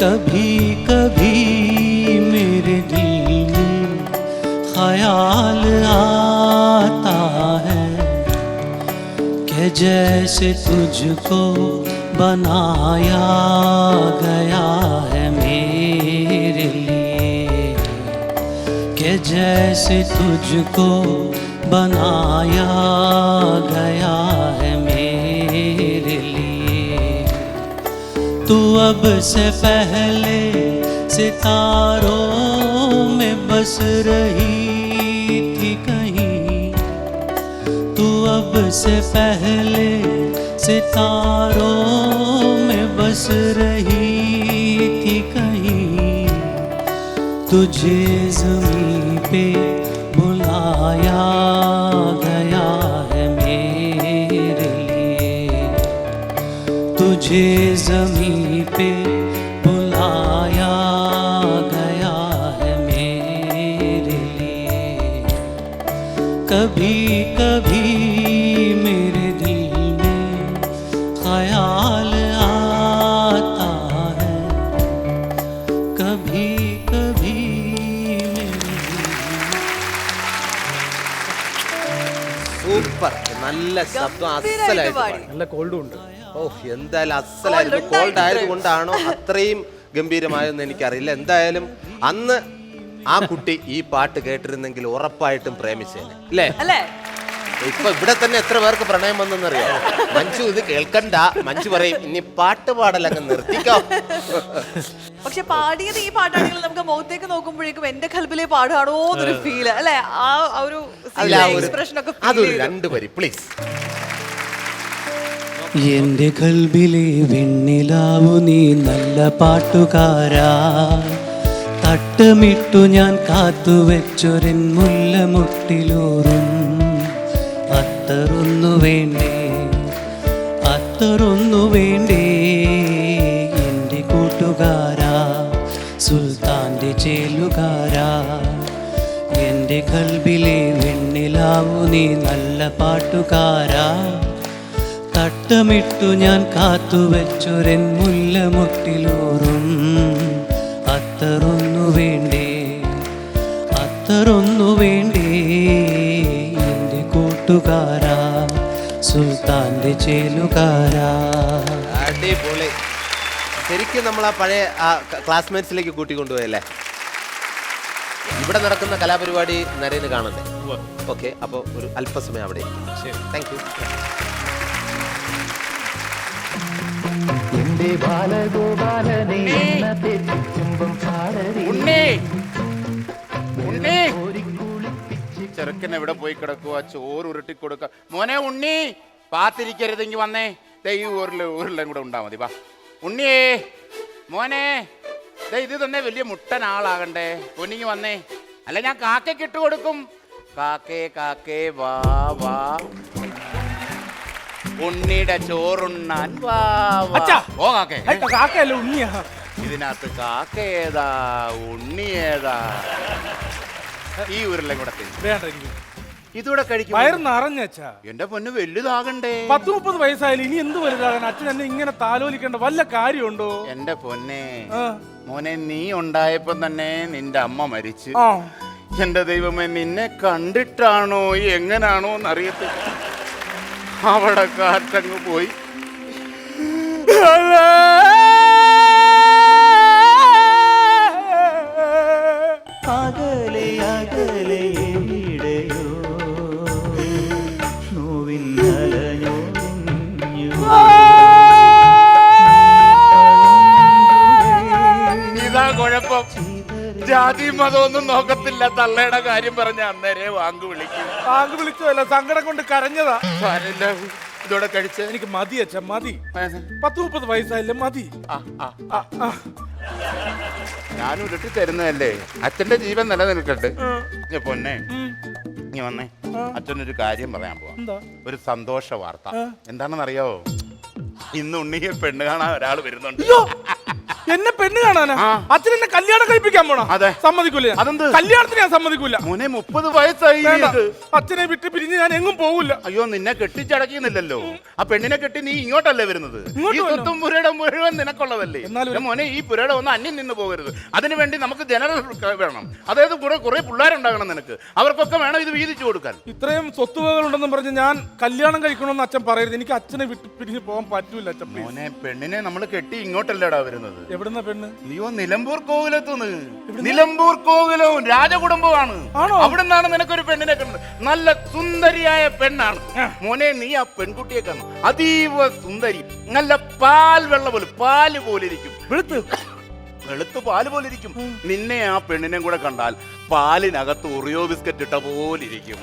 कभी कभी मेरे दिल में ख्याल आता है कि जैसे तुझको बनाया गया है मेरे लिए, कि जैसे तुझको बनाया गया है मेरे लिए। तू अब से पहले सितारों में बस रही थी कहीं, तू अब से पहले सितारों में बस रही थी कहीं, तुझे ज़मीं पे बुलाया गया है मेरे लिए, तुझे ज़मीं पे बुलाया गया है मेरे लिए। कभी कभी मेरे दिल में ख्याल आता है, कभी कभी मेरे दिल സൂപ്പർ, നല്ല ശബ്ദം, ഗംഭീരായിട്ട് അസലായിട്ട് പാടി. പാടി. നല്ല കോൾഡും ഉണ്ട്. ഓ എന്തായാലും അസലായിരുന്നു. Cold കോൾഡ് ഉണ്ടായിരുന്നു. ആയതുകൊണ്ടാണോ അത്രയും ഗംഭീരമായെന്ന് എനിക്കറിയില്ല. എന്തായാലും അന്ന് ആ കുട്ടി ഈ പാട്ട് കേട്ടിരുന്നെങ്കിൽ ഉറപ്പായിട്ടും പ്രേമിച്ചേനെ അല്ലേ? അല്ലേ? ഇപ്പൊ ഇവിടെ തന്നെ എത്ര പേർക്ക് പ്രണയം വന്നെന്നറിയോ? മഞ്ജു ഇത് കേൾക്കണ്ട, മഞ്ജു പറയും ഇനി പാട്ട് പാടലങ്ങ് നിർത്തിക്കാം. പക്ഷെ പാടിയത് ഈ പാട്ടാണെങ്കിൽ നമുക്ക് മുഖത്തേക്ക് നോക്കുമ്പോഴേക്കും എന്റെ കൽബിലെ പാടാണോ എന്നൊരു ഫീല് അല്ലെ? ആ ഒരു എക്സ്പ്രഷൻ ഒക്കെ feel അതൊരു ചെയ്തു. രണ്ടു വരി പ്ലീസ്. എന്റെ കൽബിലെ വെണ്ണിലാവു നീ നല്ല പാട്ടുകാരാ, തട്ടമിട്ടു ഞാൻ കാത്തുവെച്ചൊരൻ മുല്ലമുട്ടിലൂറും അത്തറൊന്നു വേണ്ടേ, അത്തറൊന്നു വേണ്ടേ എൻ്റെ കൂട്ടുകാരാ, സുൽത്താൻ്റെ ചേലുകാരാ. എൻ്റെ കൽബിലെ വെണ്ണിലാവു നീ നല്ല പാട്ടുകാരാ, തട്ടമിട്ടു ഞാൻ കാത്തുവെച്ചൊരൻ മുല്ലമുട്ടിലൂറും അത്തറൊന്നു വേണ്ടേ, അത്തറൊന്നു വേണ്ടേ എൻ്റെ കൂട്ടുകാരാ, സുൽത്താൻ്റെ ചേലുകാരാ. അടിപൊളി. ശരിക്കും നമ്മൾ ആ പഴയ ക്ലാസ്മേറ്റ്സിലേക്ക് കൂട്ടിക്കൊണ്ടുപോയല്ലേ? ഇവിടെ നടക്കുന്ന കലാപരിപാടി നരേന് കാണണ്ടേ? ഓക്കെ, അപ്പോൾ ഒരു അല്പസമയം അവിടെ. Thank you. ചെറുക്കൻ എവിടെ പോയി കിടക്കുക? ചോറ് ഉരുട്ടി കൊടുക്ക. മോനെ ഉണ്ണി, പാത്തിരിക്കരുതെങ്കിൽ വന്നേ. ദേ ഈ ഊരിലും കൂടെ ഉണ്ടാ മതി. വാ ഉണ്ണിയേ, മോനെ, ദേ ഇത് തന്നെ വലിയ മുട്ടൻ ആളാകണ്ടേ. പൊന്നിങ്ങി വന്നേ, അല്ല ഞാൻ കാക്കയ്ക്ക് ഇട്ട് കൊടുക്കും. കാക്കേ കാക്കേ വാ വാ, ഉണ്ണിയുടെ ചോറുണ്ണാൻ വാ വാ. ഓ കാക്കേ, കാക്കയല്ല ഉണ്ണിയാ. ഇതിനകത്ത് കാക്ക ഏതാ ഉണ്ണി ഏതാ? ഈ ഊരിലും കൂടെ ഇതൂടെ കഴിക്കും. വയറ് നിറഞ്ഞച്ചാ. എന്റെ പൊന്ന് വലുതാകണ്ടേ. 10-30 വയസ്സായാലും ഇനി എന്ത് വലുതാകാൻ? അച്ഛൻ എന്നെ ഇങ്ങനെ താലോലിക്കേണ്ട വല്ല കാര്യമുണ്ടോ? എന്റെ പൊന്നെ ആ. മോനെ, നീ ഉണ്ടായപ്പോ തന്നെ നിന്റെ അമ്മ മരിച്ചു. ആ. എന്റെ ദൈവമേ, നിന്നെ കണ്ടിട്ടാണോ എങ്ങനാണോ എന്നറിയത്തില്ല, അവിടെ കാറ്റങ്ങ് പോയി. അകലെ അകലെ എവിടെയോ നോവിൻ അലഞ്ഞു. ഇതാ കുഴപ്പം. ജാതി മതമൊന്നും നോക്കത്തില്ല. തള്ളയുടെ കാര്യം പറഞ്ഞ അന്നേരെ വാങ്ക് വിളിക്കും. താങ്ക് വിളിച്ചതല്ല, സങ്കടം കൊണ്ട് കരഞ്ഞതാ. സാരമില്ല, ഇതോടെ കഴിച്ച്. എനിക്ക് മതി അച്ഛ, മതി. 10-30 വയസ്സായില്ലേ, മതി. ഞാനും ഉരുട്ടി തരുന്നതല്ലേ, അച്ഛന്റെ ജീവൻ നിലനിൽക്കട്ടെ. പൊന്നെ, ഇനി വന്നേ, അച്ഛനൊരു കാര്യം പറയാൻ പോവാം. എന്താ? ഒരു സന്തോഷ വാർത്ത. എന്താണെന്ന് അറിയാവോ? ഇന്ന് ഉണ്ണിയെ പെണ്ണ് കാണാൻ ഒരാൾ വരുന്നുണ്ട്. അയ്യോ, എന്നെ പെണ്ണ് കാണാനാ? അച്ഛൻ എന്നെ കല്യാണം കഴിപ്പിക്കാൻ പോണോ? അതെ. സമ്മതിക്കൂല. അതെന്ത്? കല്യാണത്തിന് ഞാൻ സമ്മതിക്കൂല. മോനെ 30 വയസ്സായി. വേണ്ട. ഇത്. അച്ഛനെ വിട്ട് പിരിഞ്ഞ് ഞാൻ എങ്ങും പോകില്ല. അയ്യോ, നിന്നെ കെട്ടിച്ചടക്കിന്നില്ലല്ലോ. ആ പെണ്ണിനെ കെട്ടി നീ ഇങ്ങോട്ടല്ലേ വരുന്നത്? ഇങ്ങോട്ട് ഈ വരണോ? സ്വത്തും പുരയുടെ മുഴുവൻ നിനക്കുള്ളതല്ലേ? എന്നാലും എന്റെ മോനെ, ഈ പുരയുടെ ഒന്നും അന്യം നിന്ന് പോകരുത്. അതിനു വേണ്ടി നമുക്ക് ജനറൽ വേണം. അതായത് കുറെ പിള്ളേരുണ്ടാകണം നിനക്ക്. അവർക്കൊക്കെ വേണം ഇത് വീതിച്ചു കൊടുക്കാൻ. ഇത്രയും സ്വത്തുവകൾ ഉണ്ടെന്ന് പറഞ്ഞ് ഞാൻ കല്യാണം കഴിക്കണമെന്ന് അച്ഛൻ പറയരുത്. എനിക്ക് അച്ഛനെ വിട്ട് പിരിഞ്ഞ് പോകാൻ പറ്റൂല അച്ഛൻ. please. മോനെ, പെണ്ണിനെ നമ്മൾ കെട്ടി ഇങ്ങോട്ടല്ലേടാ വരുന്നത്. എവിടുന്ന പെണ്ണ്? അയ്യോ, നിലമ്പൂർ കോവിലത്തുനിന്ന്. നിലമ്പൂർ കോവിലവും രാജകുടുംബമാണ്. ആണോ? അവിടെ നിന്നാണ് നിനക്കൊരു പെണ്ണിനെ കണ്ടത്. നല്ല സുന്ദരിയായ പെണ്ണാണ്. മോനെ, നീ ആ പെൺകുട്ടിയെ കാണും. അതീവ സുന്ദരി. നല്ല പാൽ വെള്ള പോലെ, പാല് പോലെ ഇരിക്കും. വെളുത്ത് പാല് പോലെ ഇരിക്കും. നിന്നെ ആ പെണ്ണിനെ കൂടെ കണ്ടാൽ പാലിനകത്ത് ഒറിയോ ബിസ്ക്കറ്റ് ഇട്ട പോലെ ഇരിക്കും.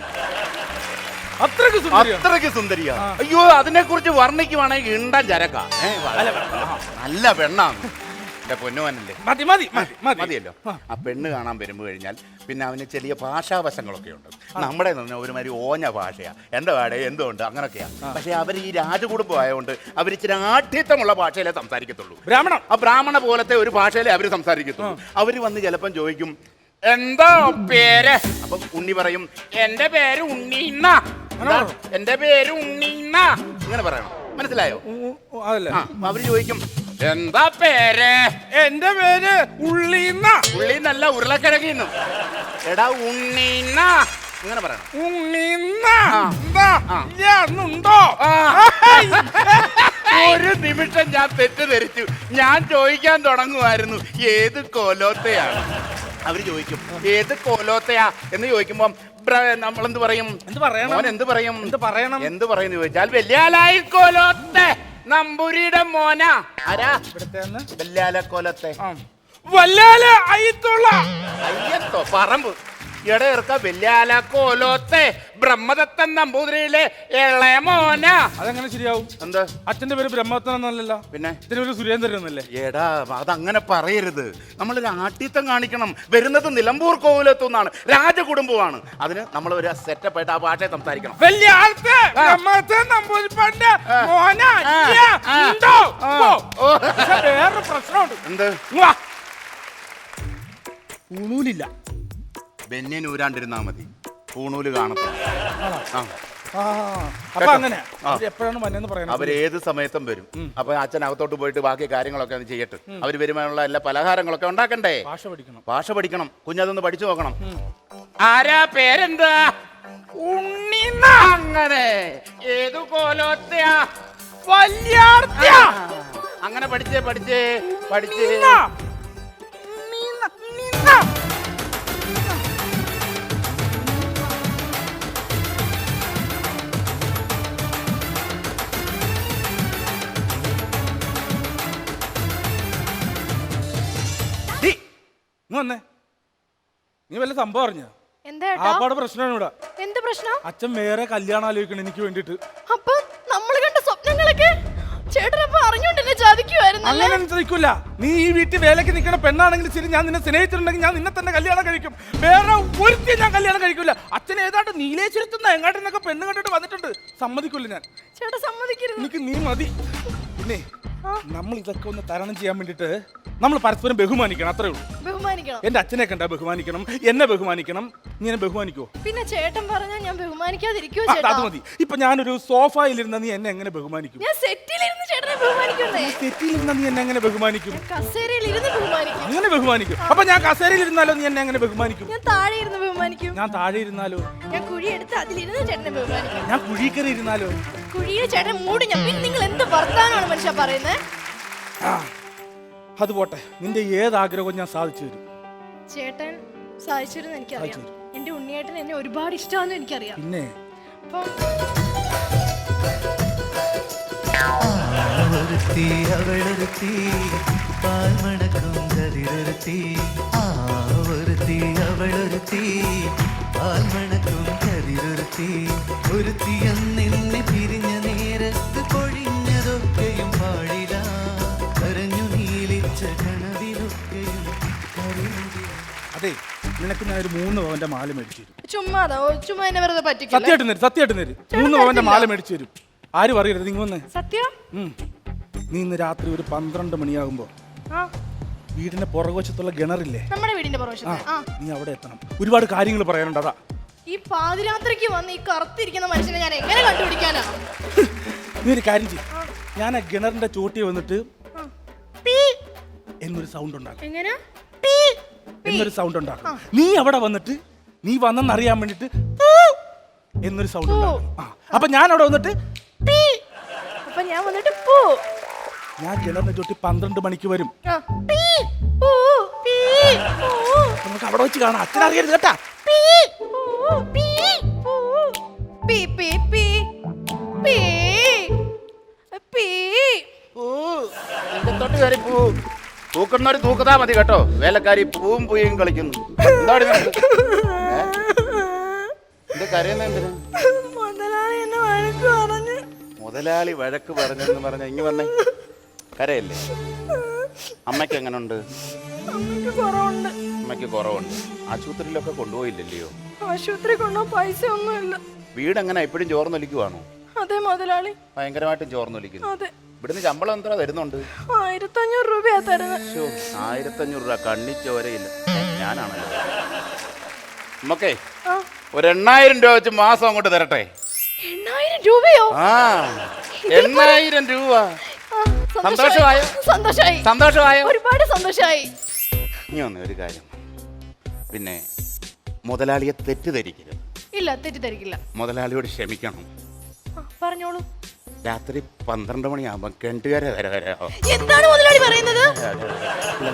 അത്രയ്ക്ക് സുന്ദരിയാ. അയ്യോ, അതിനെ കുറിച്ച് വർണ്ണിക്കുവാണെങ്കിൽ ഇണ്ടാൻ ചരക്ക. നല്ല പെണ്ണാണ്. എന്റെ പൊന്നുവാനല്ലേ, മതിയല്ലോ. ആ പെണ്ണ് കാണാൻ വരുമ്പോ കഴിഞ്ഞാൽ പിന്നെ അവന് ചെറിയ ഭാഷാവശങ്ങളൊക്കെ ഉണ്ട്. നമ്മുടെ ഒരുമാതിരി ഓഞ്ഞ ഭാഷയാ. എന്റെ വാടേ എന്തുകൊണ്ട് അങ്ങനൊക്കെയാ. പക്ഷെ അവർ ഈ രാജകുടുംബം ആയതുകൊണ്ട് അവർ ഇച്ചിരി ആഠ്യത്വമുള്ള ഭാഷയിലേ സംസാരിക്കത്തുള്ളൂ. ആ ബ്രാഹ്മണ പോലത്തെ ഒരു ഭാഷയിലേ അവര് സംസാരിക്കത്തുള്ളൂ. അവര് വന്ന് ചിലപ്പം ചോദിക്കും, എന്താ പേര്? അപ്പൊ ഉണ്ണി പറയും, എന്റെ പേര് ഉണ്ണീന്ന. എന്റെ പേര് ഉണ്ണീന്ന ഇങ്ങനെ പറയണം. മനസ്സിലായോ? അവര് ചോദിക്കും, എന്താ പേര്? എന്റെ പേര് ഉള്ളീന്ന. ഉള്ളീന്നല്ല, ഉരുളക്കിഴങ്ങിന്ന്. എടാ ഉണ്ണീന്ന ഇങ്ങനെ പറയണം. ഉണ്ണീന്നുണ്ടോ? ഒരു നിമിഷം ഞാൻ തെറ്റിദ്ധരിച്ചു. ഞാൻ ചോദിക്കാൻ തുടങ്ങുമായിരുന്നു, ഏത് കോലോത്തയാണ്? അവര് ചോദിക്കും, ഏത് കോലോത്തയാ എന്ന് ചോദിക്കുമ്പോ നമ്മളെന്ത് പറയും? എന്ത് പറയും ചോദിച്ചാൽ, വെല്യാലായി കോലോത്തെ നമ്പൂരിയുടെ മോന. ആരാ? വെല്യാലക്കോലത്തെ അയ്യത്തോ പറമ്പ്. എടെ ഇറക്ക വെല്യാലക്കോലോത്തെ ബ്രഹ്മദത്തൻ നമ്പൂതിരിയിലെ ഇളയ മോന. അതെങ്ങനെ ശരിയാവും? എന്താ? അച്ഛന്റെ പേര് ബ്രഹ്മദത്തൻ എന്നല്ലല്ലോ. പിന്നെ ഒരു സുരേന്ദ്രൻ എന്നല്ലേ? എടാ, അതങ്ങനെ പറയരുത്. നമ്മളൊരു ആട്ടിത്തം കാണിക്കണം. വരുന്നത് നിലമ്പൂർ കോവിലത്തുനിന്നാണ്, രാജകുടുംബമാണ്. അതിന് നമ്മൾ ഒരു സെറ്റപ്പ് ആയിട്ട് ആ ഭാഷയെ സംസാരിക്കണം. വേറൊരു പ്രശ്നമുണ്ട്. എന്ത്? ഊണൂലില്ല. ബെന്നിനൂരാണ്ടിരുന്നാ മതി, പൂണൂല് കാണത്തില്ല. അപ്പൊ അങ്ങനെ എപ്പോഴാണ് വന്നെന്ന് പറയണം? അവരേത് സമയത്തും വരും. അപ്പൊ അച്ഛൻ അകത്തോട്ട് പോയിട്ട് ബാക്കി കാര്യങ്ങളൊക്കെ ഒന്ന് ചെയ്യട്ടെ. അവര് വരുമാനുള്ള എല്ലാ പലഹാരങ്ങളൊക്കെ ഉണ്ടാക്കണ്ടേ? ഭാഷ പഠിക്കണം. കുഞ്ഞതൊന്ന് പഠിച്ചു നോക്കണം. ആരാ പേരെന്താ? ഉണ്ണീന്ന. അങ്ങനെ ഏതു കോലോത്തയാ? അങ്ങനെ പഠിച്ചേ. നീ വല്ല സംഭവം അറിഞ്ഞ? എന്താ പ്രശ്നമാണ് ഇവിടെ. എന്ത് പ്രശ്നം? അച്ഛൻ വേറെ കല്യാണം ആലോചിക്കണം എനിക്ക് വേണ്ടിട്ട്. അപ്പൊ നമ്മൾ കണ്ട സ്വപ്നങ്ങളൊക്കെ ചേട്ടനപ്പോ അറിഞ്ഞോണ്ടല്ലേ ചതിക്കുവായിരുന്നു? അങ്ങനെ ചതിക്കൂല. നീ ഈ വീട്ടിൽ വേലക്ക് നിൽക്കുന്ന പെണ്ണാണെങ്കിൽ ശരി, ഞാൻ നിന്നെ സ്നേഹിച്ചിട്ടുണ്ടെങ്കിൽ ഞാൻ നിന്നെ തന്നെ കല്യാണം കഴിക്കും. വേറെ ഒരുത്തി ഞാൻ കല്യാണം കഴിക്കൂല. അച്ഛൻ ഏതാണ്ട് നീലേശ്വരത്തുനിന്ന് എങ്ങാട്ടിന്നൊക്കെ പെണ്ണ് കണ്ടിട്ട് വന്നിട്ടുണ്ട്. സമ്മതിക്കൂല ഞാൻ. ചേട്ടാ സമ്മതിക്കരുത്. എനിക്ക് നീ മതി. പിന്നെ നമ്മൾ ഇതൊക്കെ ഒന്ന് തരണം ചെയ്യാൻ വേണ്ടിട്ട് നമ്മൾ പരസ്പരം ബഹുമാനിക്കണം. അത്രേ ഉള്ളൂ. ബഹുമാനിക്കണം. എന്റെ അച്ഛനെ കണ്ടാ ബഹുമാനിക്കണം, എന്നെ ബഹുമാനിക്കണം. നീ എന്നെ ബഹുമാനിക്കുവോ? പിന്നെ ചേട്ടൻ പറഞ്ഞാൽ ഞാൻ ബഹുമാനിക്കാതിരിക്കുവോ? അത് മതി. ഇപ്പൊ ഞാനൊരു സോഫയിലിരുന്ന നീ എന്നെ എങ്ങനെ ബഹുമാനിക്കും? ഞാൻ സെറ്റിലിരുന്ന് ചേട്ടനെ ബഹുമാനിക്കുന്നേ. സെറ്റിലിരുന്ന നീ എന്നെ എങ്ങനെ ബഹുമാനിക്കും? കസേരയിലിരുന്ന് ബഹുമാനിക്കും. അങ്ങനെ ബഹുമാനിക്കും. അപ്പൊ ഞാൻ കസേരയിലിരുന്നാലോ നീ എന്നെ എങ്ങനെ ബഹുമാനിക്കും? ഞാൻ താഴെ ഇരുന്ന് ബഹുമാനിക്കും. ഞാൻ താഴെ ഇരുന്നാലോ? ഞാൻ കുഴിയെടുത്ത് അതിലിരുന്ന് ചേട്ടനെ ബഹുമാനിക്കും. ഞാൻ കുഴിക്കറി ഇരുന്നാലോ? കുഴിയെ ചേട്ടൻ മൂടി. ഞാൻ പിന്നെ നിങ്ങൾ എന്ത് വർത്താനാണ് മനുഷ്യ പറയുന്നത്? അത് പോട്ടെ, നിന്റെ ഏത് ആഗ്രഹവും ഞാൻ സാധിച്ചു തരും. ചേട്ടൻ സാധിച്ചിരുന്നു എനിക്കറിയാം. എന്റെ ഉണ്ണിയേട്ടൻ എന്നെ ഒരുപാട് ഇഷ്ടമാണെന്ന് എനിക്കറിയാം. പിന്നെ അവളൊരുത്തി പാൽമണക്കും കതിരൊരുത്തി. അവളൊരുത്തി പാൽമണക്കും കതിരൊരുത്തി. ഒരുത്തിയം നിന്നെ പിരിഞ്ഞ നേരത്ത് പൊഴിഞ്ഞതൊക്കെയും പാടില്ല. കരഞ്ഞു നീലിച്ച കനവിലൊക്കെയും. അതെ, നിനക്ക് ഞാൻ ഒരു 3 പവന്റെ മാല മേടിച്ചു തരും. ചുമ്മാതാ ചുമ്മാ എന്നെ വെറുതെ പറ്റിക്കല്ലേ. സത്യമായിട്ട് തരും 3 പവന്റെ മാല മേടിച്ചു തരും. ആരും അറിയരുത്. നിങ്ങൾ വന്നേ. സത്യം? നീ ഇന്ന് രാത്രി ഒരു 12 മണിയാകുമ്പോ ആ വീടിന്റെ പുറകുവശത്തുള്ള കിണറില്ലേ, നമ്മുടെ വീടിന്റെ പുറവശത്ത്. ആ നീ അവിടെ എത്തണം. ഒരുപാട് കാര്യങ്ങൾ പറയാനുണ്ട്. അതാ ഈ പാതിരാത്രിക്ക് വന്ന് ഈ കറുത്തിരിക്കുന്ന മനുഷ്യനെ ഞാൻ എങ്ങനെ കണ്ടുപിടിക്കാനാ? നീ ഒരു കാര്യം ചെയ്യും, ഞാൻ ആ കിണറിന്റെ ചോട്ടി വന്നിട്ട് എന്നൊരു സൗണ്ട് ഉണ്ടാക്കും. എങ്ങനെ? എന്നൊരു സൗണ്ട് ഉണ്ടാക്കും. നീ അവിടെ വന്നിട്ട് നീ വന്നെന്നറിയാൻ വേണ്ടിട്ട് എന്നൊരു സൗണ്ട് ഉണ്ടാക്കും. അപ്പൊ ഞാൻ അവിടെ വന്നിട്ട് അപ്പൊ ഞാൻ വന്നിട്ട് പോ. ഞാൻ കിണറിന്റെ ചോട്ടി 12 മണിക്ക് വരും. നമുക്ക് അവിടെ വെച്ച് കാണാം. അച്ഛനറിയരുത് കേട്ടാ. തൂക്കുന്നവര് തൂക്കതാ മതി കേട്ടോ. വേലക്കാരി പൂവും പൂയും കളിക്കുന്നു. എന്താണ് ഇത് കരയുന്ന എന്തിനാ? മുതലാളി വഴക്ക് പറഞ്ഞെന്ന് പറഞ്ഞ ഇങ്ങ് വന്നേ. കരയല്ലേ? അമ്മയ്ക്ക് എങ്ങനുണ്ട്? അമ്മയ്ക്ക് കുറവുണ്ട്. ആശുപത്രിയിലൊക്കെ കൊണ്ടുപോയില്ലല്ലയോ? ആശുപത്രി കൊണ്ടുപോകാൻ പൈസ ഒന്നുമില്ല. വീട് എങ്ങനെ ഇപ്പോഴും ചോർന്നൊലിക്കുവാണോ? അതെ മുതലാളി, ഭയങ്കരമായിട്ടും ചോർന്നൊലിക്കുന്നു. അതെ. ഇവിടുന്ന് ശമ്പളം എത്ര തരുന്നുണ്ട്? 1500 രൂപയാ തരുന്നത്. 1500 രൂപ കണ്ണിച്ചോരയില്ല. ഞാനാണല്ലോ. നമുക്കേ ഒരു 8000 രൂപ വെച്ച് മാസം അങ്ങോട്ട് തരട്ടെ. 8000 രൂപയോ? ആ 8000 രൂപ. സന്തോഷമായോ? സന്തോഷമായോ? ഒരുപാട് സന്തോഷമായി. ഇനി ഒന്ന് ഒരു കാര്യം, പിന്നെ മുതലാളിയെ തെറ്റിദ്ധരിക്കരുത്. ഇല്ല, തെറ്റിദ്ധരിക്കില്ല. മുതലാളിയോട് ക്ഷമിക്കണം. പറഞ്ഞോളൂ. രാത്രി 12 മണിയാകുമ്പോ കെണ്ടുകാരെ വരാവോ? എന്താണ് മുതലാളി പറയുന്നത്?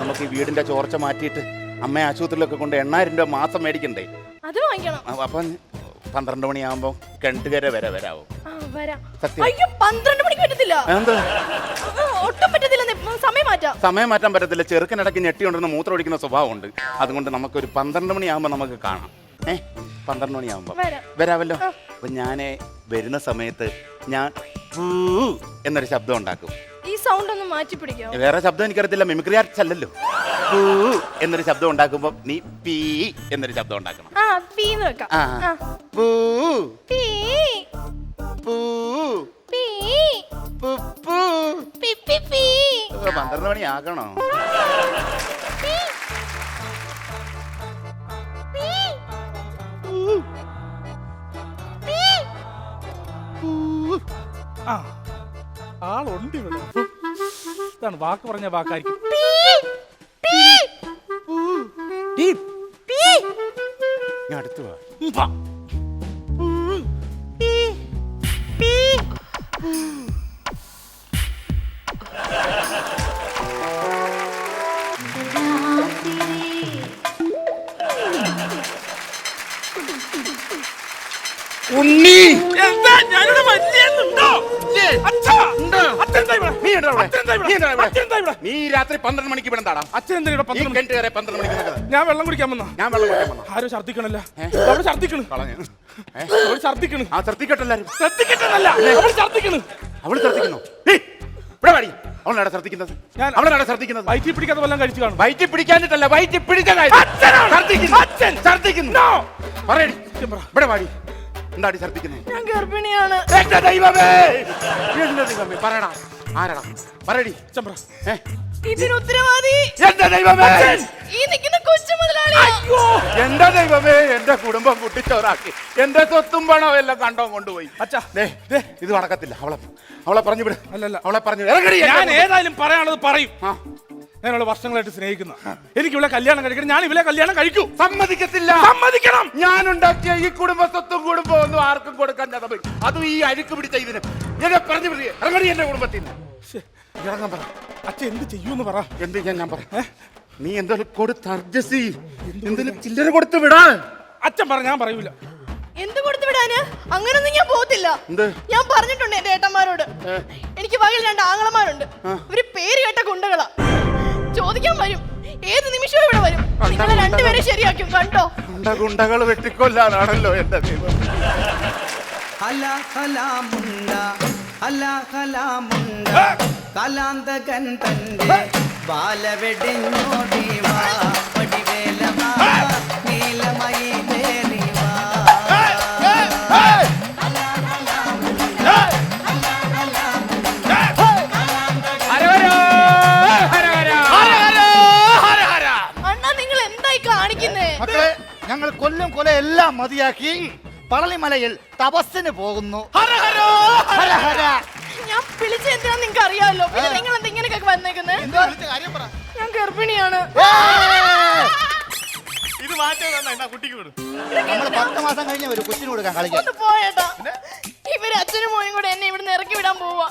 നമുക്ക് ഈ വീടിന്റെ ചോർച്ച മാറ്റിയിട്ട് അമ്മയെ ആശുപത്രിയിലൊക്കെ കൊണ്ട് 8000 രൂപ മാസം മേടിക്കണ്ടേ? അത് വാങ്ങിക്കണം. അപ്പം 12 മണിയാകുമ്പോ കെണ്ടുകാരെ വരാവോ? അയ്യോ 12 മണിക്ക് പറ്റത്തില്ല. എന്താ? ഒട്ടും പറ്റത്തില്ല. സമയം മാറ്റാൻ പറ്റത്തില്ല. ചെറുക്കനിടയ്ക്ക് ഞെട്ടിക്കൊണ്ടിരുന്ന മൂത്രം ഒഴിക്കുന്ന സ്വഭാവമുണ്ട്. അതുകൊണ്ട് നമുക്കൊരു 12 മണിയാകുമ്പോ നമുക്ക് കാണാം. 12 മണിയാകുമ്പോ വരാവല്ലോ. അപ്പൊ ഞാനേ വരുന്ന സമയത്ത് ഞാൻ എന്നൊരു ശബ്ദം ഉണ്ടാക്കും. ഈ സൗണ്ട് ഒന്ന് മാറ്റി പിടിക്കാമോ? വേറെ ശബ്ദം എനിക്കറിയത്തില്ല, മിമിക്രി ആർട്ടിസ്റ്റ് അല്ലല്ലോ. എന്നൊരു ശബ്ദം ഉണ്ടാക്കുമ്പോ നീ പീ എന്നൊരു ശബ്ദം ഉണ്ടാക്കണം. 12 മണി ആകണോ? ആളുണ്ട് ഇവിടെ. ഇതാണ് വാക്ക് പറഞ്ഞ വാക്കായിരിക്കും. ഞാൻ അടുത്ത് വാ. ഉണ്ണി എന്താ ഞാനിവിടെ വല്യുണ്ടോ? നീ രാത്രി 12 മണിക്ക് ഇവിടെ എന്താടാ? അച്ഛൻ എന്താ 12 മണിക്ക്? ഞാൻ വെള്ളം കുടിക്കാൻ വന്ന. ഞാൻ വെള്ളം കുടിക്കാൻ വന്ന. ആരോ ഛർദിക്കണല്ലോ. അവിടെ ഛർദിക്കണ്. അവള് ഛർദിക്കണ്. ആ ഛർദിക്കട്ടെല്ലാരും. ശ്രദ്ധിക്കട്ടല്ല, അവള് ഛർദിക്കണ്. അവള് ഛർദിക്കുന്നു. ഇവിടെ വാടി. അവളാണ് ഛർദിക്കുന്നത്. അവളാണ് ഛർദിക്കുന്നത്. വയറ്റി പിടിക്കാത്ത വല്ലതും കഴിച്ചു കാണും. വയറ്റി പിടിക്കാനിട്ടല്ല, വയറ്റി പിടിച്ച ഛർദിക്കുന്നു. പറയടി. ഇവിടെ വാടി. എന്താടി ഛർദിക്കുന്നത്? ഞാൻ ഗർഭിണിയാണ്. എന്റെ ദൈവമേ, എന്റെ ദൈവമേ, പറയടാ. ആരാടാ? പറയടി. ഇതിന് ഉത്തരവാദി എന്റെ ദൈവമേ, ഈ നിൽക്കുന്ന കൊച്ചു മുതലാളി. എന്റെ ദൈവമേ, എന്റെ കുടുംബം കുട്ടിച്ചോറാക്കി എന്റെ സ്വത്തും പണവും എല്ലാം കണ്ടോ കൊണ്ടുപോയി. അച്ഛാ ഇത് നടക്കത്തില്ല. അവളെ പറഞ്ഞു വിട്. അല്ലല്ല, അവളെ പറഞ്ഞു ഇറങ്ങടി. ഞാൻ ഏതായാലും പറയാനുള്ളത് പറയും. ഞാനുള്ള വർഷങ്ങളായിട്ട് സ്നേഹിക്കുന്ന എനിക്ക് ഇവളെ കല്യാണം കഴിക്കണം. ഞാൻ ഇവളെ കല്യാണം കഴിക്കൂ. സമ്മതിക്കത്തില്ല. സമ്മതിക്കണം. ഞാൻ ഉണ്ടാക്കിയ ഈ കുടുംബ സ്വത്തും കുടുംബം ഒന്നും ആർക്കും കൊടുക്കാൻ ചതവ്. അതും ഈ അഴുക്ക് പിടിച്ച ഇതിന് എന്നെ പറഞ്ഞു വിടുക. ഇറങ്ങടി എന്റെ കുടുംബത്തിൽ നിന്ന്. ഇറങ്ങാൻ പറ. അച്ഛൻ എന്ത് ചെയ്യൂന്ന് പറ. എന്ത് ഞാൻ പറ. നീ എന്തെങ്കിലും കൊടുത്ത് അഡ്ജസ്റ്റ് ചെയ്യ്. എന്തെങ്കിലും ചില്ലറ കൊടുത്ത് വിടാ. അച്ഛൻ പറ, ഞാൻ പറയൂല. എന്ത് കൊടുത്തു വിടാന്? അങ്ങനൊന്നും ഞാൻ പോകത്തില്ല. ഞാൻ പറഞ്ഞിട്ടുണ്ട് എന്റെ ഏട്ടന്മാരോട്. എനിക്ക് പകൽ 2 ആങ്ങളമാരുണ്ട്. ഒരു പേര് കേട്ട ഗുണ്ടകളാ. ചോദിക്കാൻ വരും. ഏത് നിമിഷവും ഇവിടെ വരും. നിങ്ങളെ രണ്ടുപേരെ ശരിയാക്കും. കണ്ടോ? ഗുണ്ടകൾ വെട്ടിക്കൊല്ലാനാണല്ലോ എന്റെ ദൈവം. കലാന്തകൻ തന്റെ ബാലവെടിഞ്ഞോടി വാ പടിവേലമാ നീല എല്ലാം മതിയാക്കി പളനിമലയിൽ തപസ്സിന് പോകുന്നു. ഹര ഹര. ഞാൻ വിളിച്ച എന്തിനാ നിങ്ങൾക്ക് അറിയാമല്ലോ. പിന്നെ നിങ്ങൾ എന്താ ഇങ്ങനെയൊക്കെ വന്നേക്കുന്നത്? ഞാൻ ഗർഭിണിയാണ്. ഇത് മാറ്റാ കുട്ടിക്ക് വിടും. നമ്മൾ 10 മാസം കഴിഞ്ഞ ഒരു കൊച്ചിന് കൊടുക്കാൻ കളിക്കാം. ഒന്ന് പോയേട്ടാ. ഇവര് അച്ഛനും മോനും കൂടെ എന്നെ ഇവിടുന്ന് ഇറക്കി വിടാൻ പോവാ.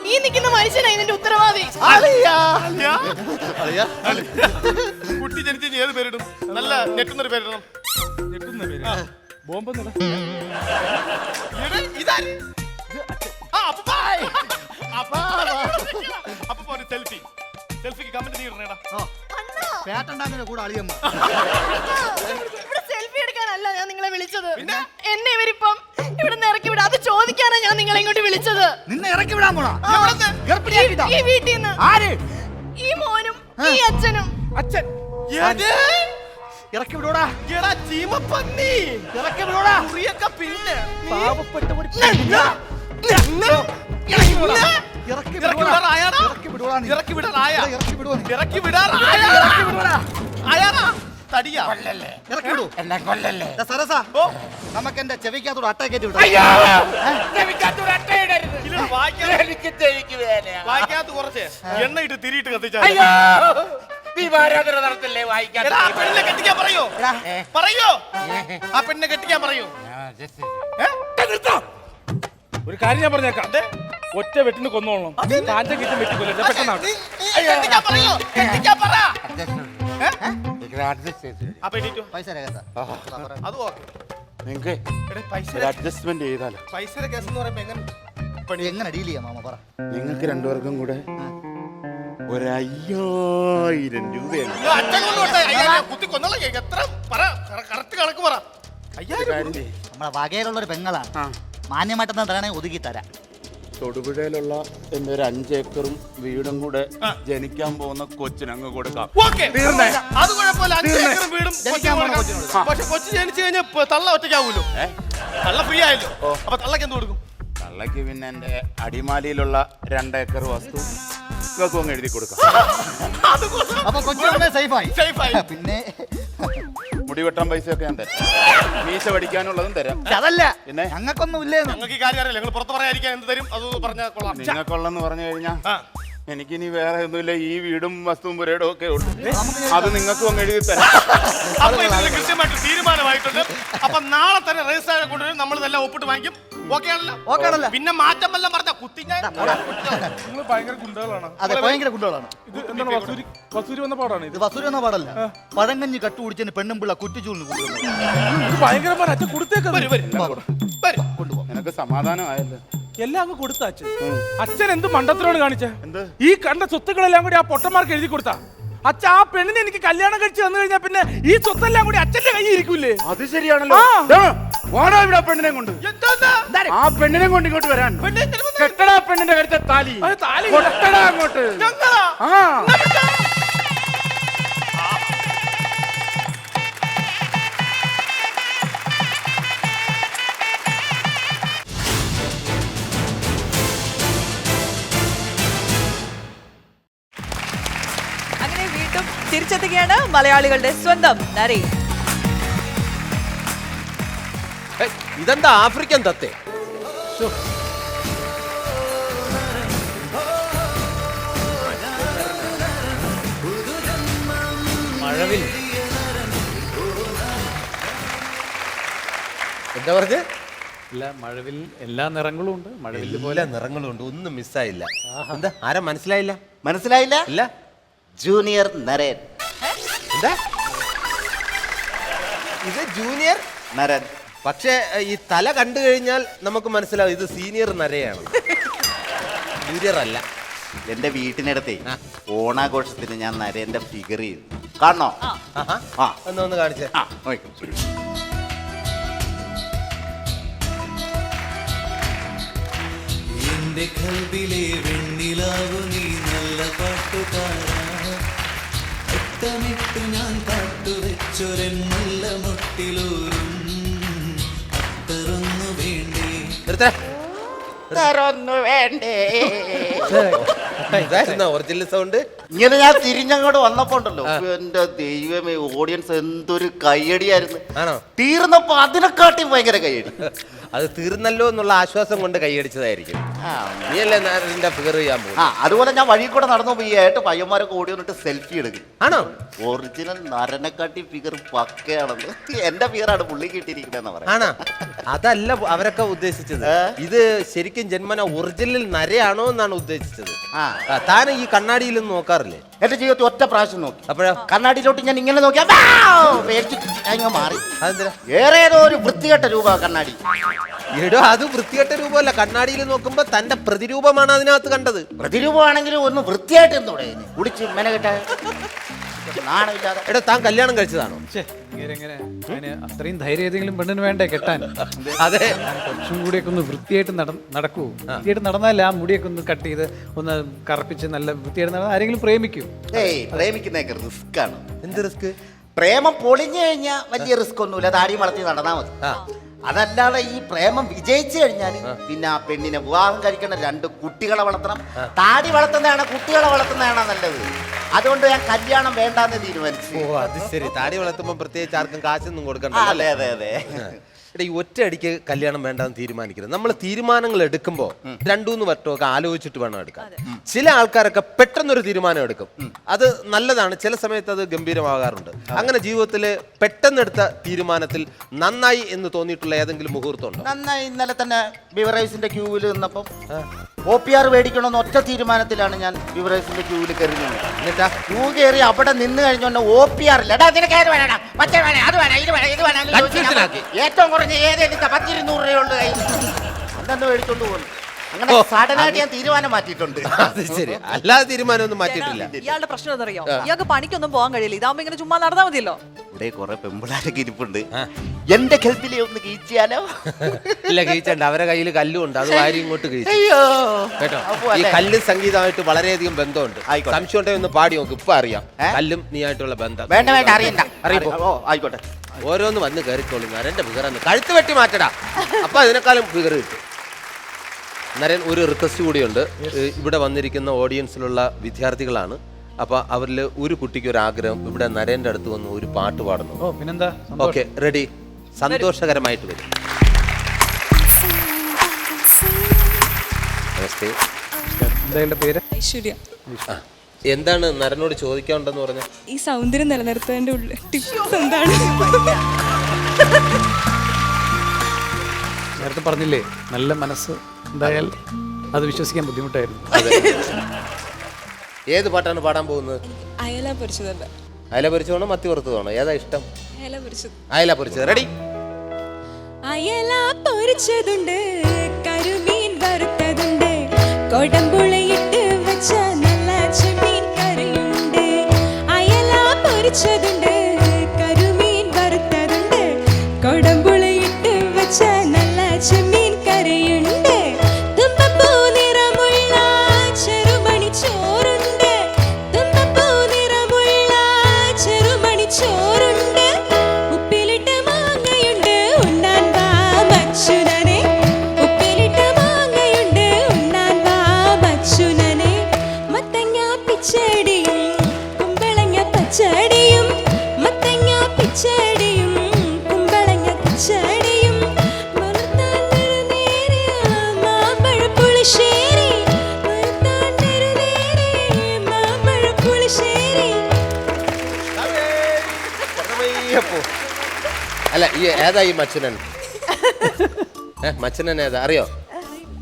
ഈ നിൽക്കുന്ന മനുഷ്യനാ ഇതിന്റെ ഉത്തരവാദി. കുട്ടി ജനിച്ച് ഏത് പേരിടും? നല്ല ഞെട്ടുന്നൊരു പേരിടണം. ഞെട്ടുന്ന പേര് ബോംബ്. സെൽഫി സെൽഫിക്ക് കമന്റ് നീ ഇടണേടാ. പേട്ടുണ്ടാക്കുന്ന കൂടെ അളിയമ്മ. ഇവിടെ സെൽഫി എടുക്കാനല്ല ഞാൻ നിങ്ങളെ വിളിച്ചത്. എന്നെ ഇവരിപ്പം ഇവിടുന്ന് ഇറക്കി വിടാം. അത് ചോദിക്കാനാ ഞാൻ നിങ്ങളെ ഇങ്ങോട്ട് വിളിച്ചത്. നിന്നെ ഇറക്കി വിടാൻ പോണോ? ഈ വീട്ടിൽ നിന്ന് ആര്? ഈ മോനും ഈ അച്ഛനും. അച്ഛൻ ഇറക്കി വിടൂടാ. ചീമപ്പന്നി ഇറക്കി വിടൂടാ. പിന്നെ പാവപ്പെട്ട ഒരു നമുക്ക് എന്റെ ചെവിക്കകത്തോട് അട്ട കയറ്റി വിടാം. കുറച്ച് എണ്ണ ഇട്ട് തിരിയിട്ട് കത്തിച്ചാ കെട്ടിക്കാൻ പറയോ? പറയോ ആ പെണ്ണിനെ കെട്ടിക്കാൻ പറയോ? ഒരു കാര്യം ഞാൻ പറഞ്ഞേക്കാം. ഒറ്റ വെട്ടിന് കൊന്നോളണം. താന്റെ കിട്ടും വെട്ടിക്കൊല്ലം പെട്ടെന്നാണ്. അഡ്ജസ്റ്റ്മെന്റ് ചെയ്താലോ? പൈസയുടെ കേസ് എന്ന് പറയുമ്പോ എങ്ങനെ ഡീൽ ചെയ്യാം മാമ പറ. നിങ്ങൾക്ക് രണ്ടുപേർക്കും കൂടെ 1,000 രൂപയാണ്. നമ്മളെ വകയിലുള്ളൊരു പെങ്ങളാണ്. മാന്യമായിട്ടെന്താണ് ഒതുക്കി തരാം. തൊടുപുഴയിലുള്ള എന്റെ ഒരു 5 ഏക്കറും വീടും കൂടെ ജനിക്കാൻ പോകുന്ന കൊച്ചിനങ്ങ് കൊടുക്കാം. അത് കുഴപ്പമില്ല. 5 ഏക്കറും വീടും പക്ഷെ കൊച്ചു ജനിച്ചു കഴിഞ്ഞാൽ തള്ള ഒറ്റയ്ക്കാവൂലോ? തള്ള ഫ്രീ ആയല്ലോ. അപ്പൊ തള്ളക്ക് എന്ത് കൊടുക്കും? തള്ളക്ക് പിന്നെ എന്റെ അടിമാലിയിലുള്ള 2 ഏക്കർ വസ്തു ഇവക്കും അങ്ങ് എഴുതി കൊടുക്കാം. അപ്പൊ കൊച്ചു സേഫായി. പിന്നെ മുടി വെട്ടാൻ പൈസയൊക്കെ ഞാൻ തരാം. മീശ പഠിക്കാനുള്ളതും തരാം. അതല്ല പിന്നെ ഞങ്ങൾക്കൊന്നും ഇല്ലേ? ഞങ്ങൾക്ക് ഈ കാര്യം അറിയില്ല. ഞങ്ങൾ പുറത്ത് പറയാതിരിക്കാൻ എന്ത് തരും അത് പറഞ്ഞാൽ കൊള്ളാം. നിങ്ങൾക്കുള്ളെന്ന് പറഞ്ഞു കഴിഞ്ഞാൽ എനിക്കിനി വേറെ ഒന്നുമില്ല. ഈ വീടും വസ്തുവും പുരയിടവും ഒക്കെ ഉള്ളു. അത് നിങ്ങൾക്കും അങ്ങ് എഴുതി തരാം. അപ്പൊ ഇതിൽ കൃത്യമായിട്ട് തീരുമാനമായിട്ടുണ്ട്. അപ്പൊ നാളെ തന്നെ രജിസ്റ്റർ കൊണ്ടുവരും. നമ്മൾ ഇതെല്ലാം ഒപ്പിട്ട് വാങ്ങിക്കും. ഓക്കെ ആണല്ലോ? പിന്നെ മാറ്റം വല്ലതും പറഞ്ഞ കുത്തി നിങ്ങൾ ഭയങ്കര ഗുണ്ടകളാണ്. അതെ, ഭയങ്കര ഗുണ്ടകളാണ്. ഇത് എന്താണ് വസൂരി വന്ന പാടാണ്. ഇത് വസൂരി വന്ന പാടല്ല. പഴങ്കഞ്ഞി കട്ടു കുടിച്ചതിന് പെണ്ണും പിള്ള കുറ്റിച്ചൂളിന് ഭയങ്കരമായ അച്ഛൻ കൊടുത്തേക്ക് നിനക്ക് സമാധാനമായല്ലോ. എല്ലാം അങ്ങ് കൊടുത്ത അച്ഛൻ എന്ത് മണ്ടത്തിനോട് കാണിച്ചേ? ഈ കണ്ട സ്വത്തുക്കളെല്ലാം കൂടി ആ പൊട്ടന്മാർക്ക് എഴുതി കൊടുത്താ അച്ഛൻ ആ പെണ്ണിനെ എനിക്ക് കല്യാണം കഴിച്ച് വന്നു കഴിഞ്ഞാൽ പിന്നെ ഈ സ്വത്തെല്ലാം കൂടി അച്ഛന്റെ കയ്യിൽ ഇരിക്കൂലേ? അത് ശരിയാണല്ലോ. വാടാ ഇവിടെ പെണ്ണിനെ കൊണ്ട്. ആ പെണ്ണിനെ കൊണ്ട് ഇങ്ങോട്ട് വരാൻ. കെട്ടടാ പെണ്ണിന്റെ കരുത്തെ താലി. കൊട്ടടാ അങ്ങോട്ട്. അങ്ങനെ വീണ്ടും തിരിച്ചെത്തുകയാണ് മലയാളികളുടെ സ്വന്തം നരേൻ. ഇതെന്താ ആഫ്രിക്കൻ തത്തേ? മഴവിൽ എന്താ പറഞ്ഞ്? അല്ല, മഴവിൽ എല്ലാ നിറങ്ങളും ഉണ്ട്. മഴവിൽ പോലെ നിറങ്ങളും ഉണ്ട്. ഒന്നും മിസ്സായില്ല. എന്താ ആരാ മനസ്സിലായില്ല? മനസ്സിലായില്ല? ഇല്ല. ജൂനിയർ നരേൻ. എന്താ ഇത്? ജൂനിയർ നരൻ. പക്ഷേ ഈ തല കണ്ടു കഴിഞ്ഞാൽ നമുക്ക് മനസ്സിലാവും ഇത് സീനിയർ നരയാണ്. ജൂനിയർ അല്ല. എന്റെ വീട്ടിനടുത്തേ ഓണാഘോഷത്തിന് ഞാൻ നരേന്റെ ഫിഗർ ചെയ്തു. കാണണോ? ഒന്ന് കാണിച്ചേ. എന്റെ കൽവിലെ വെണ്ണിലാവു നീ നല്ല പാട്ടുകാരാ. ഒട്ടമിട്ടു ഞാൻ കാട്ടുവെച്ചൊരൻ നല്ല മുട്ടിലൂരും അത്തറൊന്നു വേണ്ടേ. വേണ്ടേ. ഇതായിരുന്നോ ഒറിജിനൽ സൗണ്ട്? ഇങ്ങനെ ഞാൻ തിരിഞ്ഞങ്ങോട്ട് വന്നപ്പോ ഉണ്ടല്ലോ, എന്റെ ദൈവമേ, ഓഡിയൻസ് എന്തൊരു കയ്യടിയായിരുന്നു. ആണോ? തീർന്നപ്പോ അതിനെക്കാട്ടിയും ഭയങ്കര കയ്യടി. അത് തീർന്നല്ലോ എന്നുള്ള ആശ്വാസം കൊണ്ട് കൈയടിച്ചതായിരിക്കും. നീയല്ലേ നരന്റെ ഫിഗർ ചെയ്യാൻ പോകും. അതുപോലെ ഞാൻ വഴി കൂടെ നടന്നു പോയി, ഏട്ട് പയ്യന്മാരൊക്കെ ഓടി വന്നിട്ട് സെൽഫി എടുക്കും. ആണോ? ഒറിജിനൽ നരനെക്കാട്ടി ഫിഗർ പക്കയാണെന്ന്. എന്റെ ഫിഗറാണ് പുള്ളി കിട്ടിയിരിക്കണെന്ന് പറയാം. ആണോ? അതല്ല അവരൊക്കെ ഉദ്ദേശിച്ചത്. ഇത് ശരിക്കും ജന്മന ഒറിജിനൽ നരയാണോ എന്നാണ് ഉദ്ദേശിച്ചത്. താൻ ഈ കണ്ണാടിയിൽ നോക്കാറില്ലേ? എന്റെ ജീവിതത്തിൽ ഒറ്റ പ്രാവശ്യം നോക്കി. അപ്പോഴാ കണ്ണാടിയിലോട്ട് ഞാൻ ഇങ്ങനെ നോക്കിയാ മാറി. അതെന്തിനാ? ഏതോ ഒരു വൃത്തികെട്ട രൂപ കണ്ണാടി. എടോ, അത് വൃത്തികെട്ട രൂപമല്ല. കണ്ണാടിയിൽ നോക്കുമ്പോ തന്റെ പ്രതിരൂപമാണ് അതിനകത്ത് കണ്ടത്. പ്രതിരൂപമാണെങ്കിലും ഒന്ന് വൃത്തിയായിട്ട് എന്തോടെ കുടിച്ച് മെനകെട്ട നാണമില്ലാതെ. എടോ, താൻ കല്യാണം കഴിച്ചതാണോ? അങ്ങനെ അത്രയും ധൈര്യം ഏതെങ്കിലും പെണ്ണിന് വേണ്ടേ കെട്ടാൻ? അതെ, കുറച്ചും കൂടിയൊക്കെ ഒന്ന് വൃത്തിയായിട്ട് നടക്കൂ. വൃത്തിയായിട്ട് നടന്നാലേ ആ മുടിയൊക്കെ ഒന്ന് കട്ട് ചെയ്ത് ഒന്ന് കറുപ്പിച്ച് നല്ല വൃത്തിയായിട്ട് നടന്നാൽ ആരെങ്കിലും പ്രേമിക്കൂ. പ്രേമിക്കുന്നതൊക്കെ റിസ്ക് ആണ്. എന്ത് റിസ്ക്? പ്രേമം പൊളിഞ്ഞു കഴിഞ്ഞാൽ വലിയ റിസ്ക് ഒന്നുമില്ല, താടി വളർത്തി നടന്നാൽ മതി. അതല്ലാതെ ഈ പ്രേമം വിജയിച്ചു കഴിഞ്ഞാൽ പിന്നെ ആ പെണ്ണിനെ വിവാഹം കഴിക്കണം, 2 കുട്ടികളെ വളർത്തണം. താടി വളർത്തുന്നതാണ് കുട്ടികളെ വളർത്തുന്നതാണ് നല്ലത്. അതുകൊണ്ട് ഞാൻ കല്യാണം വേണ്ടാന്ന് തീരുമാനിച്ചു. ഓ, അത് ശരി. താടി വളർത്തുമ്പോൾ പ്രത്യേകിച്ച് ആർക്കും കാശൊന്നും കൊടുക്കണ്ട. അതെ അതെ അതെ. ഈ ഒറ്റ അടിക്ക് കല്യാണം വേണ്ടെന്ന് തീരുമാനിക്കുന്നത്. നമ്മൾ തീരുമാനങ്ങൾ എടുക്കുമ്പോൾ 2-3 വട്ടമൊക്കെ ആലോചിച്ചിട്ട് വേണം എടുക്കാൻ. ചില ആൾക്കാരൊക്കെ പെട്ടെന്നൊരു തീരുമാനം എടുക്കും. അത് നല്ലതാണ്, ചില സമയത്ത് അത് ഗംഭീരമാകാറുണ്ട്. അങ്ങനെ ജീവിതത്തിൽ പെട്ടെന്നെടുത്ത തീരുമാനത്തിൽ നന്നായി എന്ന് തോന്നിയിട്ടുള്ള ഏതെങ്കിലും മുഹൂർത്തം ഉണ്ടോ? നന്നായി. ഇന്നലെ തന്നെ ബിവറേജിന്റെ ക്യൂവിൽ നിന്നപ്പം OPR മേടിക്കണമെന്ന് ഒറ്റ തീരുമാനത്തിലാണ് ഞാൻ ബിവറേജിന്റെ ക്യൂവിൽ കയറി നിന്നത്. എന്നിട്ടാ ക്യൂ കയറി അവിടെ നിന്ന് കഴിഞ്ഞോണ്ട് OPR ഇല്ല, ഏറ്റവും കുറഞ്ഞ ഏതെടുത്ത 10-200 രൂപയുണ്ട് കയ്യിൽ, അതെന്നെ മേടിച്ചോണ്ട് പോകുന്നു. അങ്ങനെ സഡനായിട്ട് ഞാൻ തീരുമാനം മാറ്റിയിട്ടുണ്ട്. അത് ശരി. അല്ലാതെ തീരുമാനമൊന്നും മാറ്റിയിട്ടില്ല. ഇയാളുടെ പ്രശ്നം എന്നറിയോ? ഇയാൾക്ക് പണിക്കൊന്നും പോകാൻ കഴിയില്ല. ഇതാവുമ്പോ ഇങ്ങനെ ചുമ്മാ നടന്നാൽ മതിയല്ലോ. ഇവിടെ കുറെ പെമ്പിളാരൊക്കെ ഇരിപ്പുണ്ട്, എന്റെ ഹെൽപ്പിലെ ഒന്ന് കീച്ചിയാലോ? ഇല്ല, കീച്ചണ്ട. അവരെ കയ്യിൽ കല്ലുണ്ട്, അത് വാരി ഇങ്ങോട്ട് കീച്ചു അയ്യോ കേട്ടോ. ഈ കല്ലും സംഗീതമായിട്ട് വളരെയധികം ബന്ധമുണ്ട്. സംശയം ഉണ്ടെങ്കിൽ ഒന്ന് പാടി നോക്ക്. ഇപ്പൊ അറിയാം കല്ലും നീ ആയിട്ടുള്ള ബന്ധം. വേണ്ട വേണ്ട, അറിയണ്ട. അറിയിപ്പോ ആയിക്കോട്ടെ. ഓരോന്ന് വന്ന് കയറിക്കോളും. നരന്റെ ഫിഗറാന്ന് കഴുത്ത് വെട്ടി മാറ്റടാ, അപ്പൊ അതിനേക്കാളും ഫിഗർ കിട്ടും. നരൻ, ഒരു റിക്വസ്റ്റ് കൂടിയുണ്ട്. ഇവിടെ വന്നിരിക്കുന്ന ഓഡിയൻസിലുള്ള വിദ്യാർത്ഥികളാണ്. അപ്പൊ അവരിൽ ഒരു കുട്ടിക്ക് ഒരു ആഗ്രഹം, ഇവിടെ നരേന്റെ അടുത്ത് വന്ന് ഒരു പാട്ട് പാടുന്നു. പിന്നെന്താ? Okay, ready? സന്തോഷകരമായിട്ട് വരും. നമസ്തേ. എന്താ പേര്? ഐശ്വര്യ. എന്താണ് നരനോട് ചോദിക്കാനുണ്ടെന്ന് പറഞ്ഞ? ഈ സൗന്ദര്യം നിലനിർത്തേണ്ട ടിപ്സ് എന്താണ്? നേരത്തെ പറഞ്ഞില്ലേ, നല്ല മനസ്സ് ഉണ്ടായാൽ അത് വിശ്വസിക്കാൻ ബുദ്ധിമുട്ടായിരുന്നു. ഏത് പാട്ടാണ് പാടാൻ പോകുന്നത്? അയല പൊരിച്ചതല്ല. അയല പൊരിച്ചതാണോ മത്തി വറുത്തതാണോ? ഏതാ ഇഷ്ടം? അയല പൊരിച്ചത്. അയല പൊരിച്ചത്. റെഡി? അയല പൊരിച്ചതുണ്ട്, കരിമീൻ വറുത്തതുണ്ട്, കൊടമ്പുളിയിട്ട് വെച്ച നല്ല ചെമ്മീൻ കറിയുണ്ട്. അയല പൊരിച്ചതുണ്ട്, കരിമീൻ വറുത്തതുണ്ട്, കൊടമ്പുളിയിട്ട് വെച്ച നല്ല ചെമ്മീൻ കറിയുണ്ട്. തുമ്പപ്പൂ നിറമുള്ള ചെറുമണി ചോറുണ്ട്, തുമ്പപ്പൂ നിറമുള്ള ചെറുമണി ചോറുണ്ട്. ഉപ്പിലിട്ട മാങ്ങയുണ്ട്, ഉണ്ണാൻ വാ മച്ചുനനെ. ഉപ്പിലിട്ട മാങ്ങയുണ്ട്, ഉണ്ണാൻ വാ മച്ചുനനെ. മത്തങ്ങ പിച്ചടിയും കുമ്പളങ്ങ പച്ചടിയും, മത്തങ്ങ പിച്ചടിയും കുമ്പളങ്ങ പച്ചടിയും, മാമ്പഴപ്പുളിശ്ശേരി, മാമ്പഴപ്പുളിശ്ശേരി. അല്ല, ഈ ഏതാ ഈ മച്ചനൻ? മച്ചനൻ ഏതാ അറിയോ?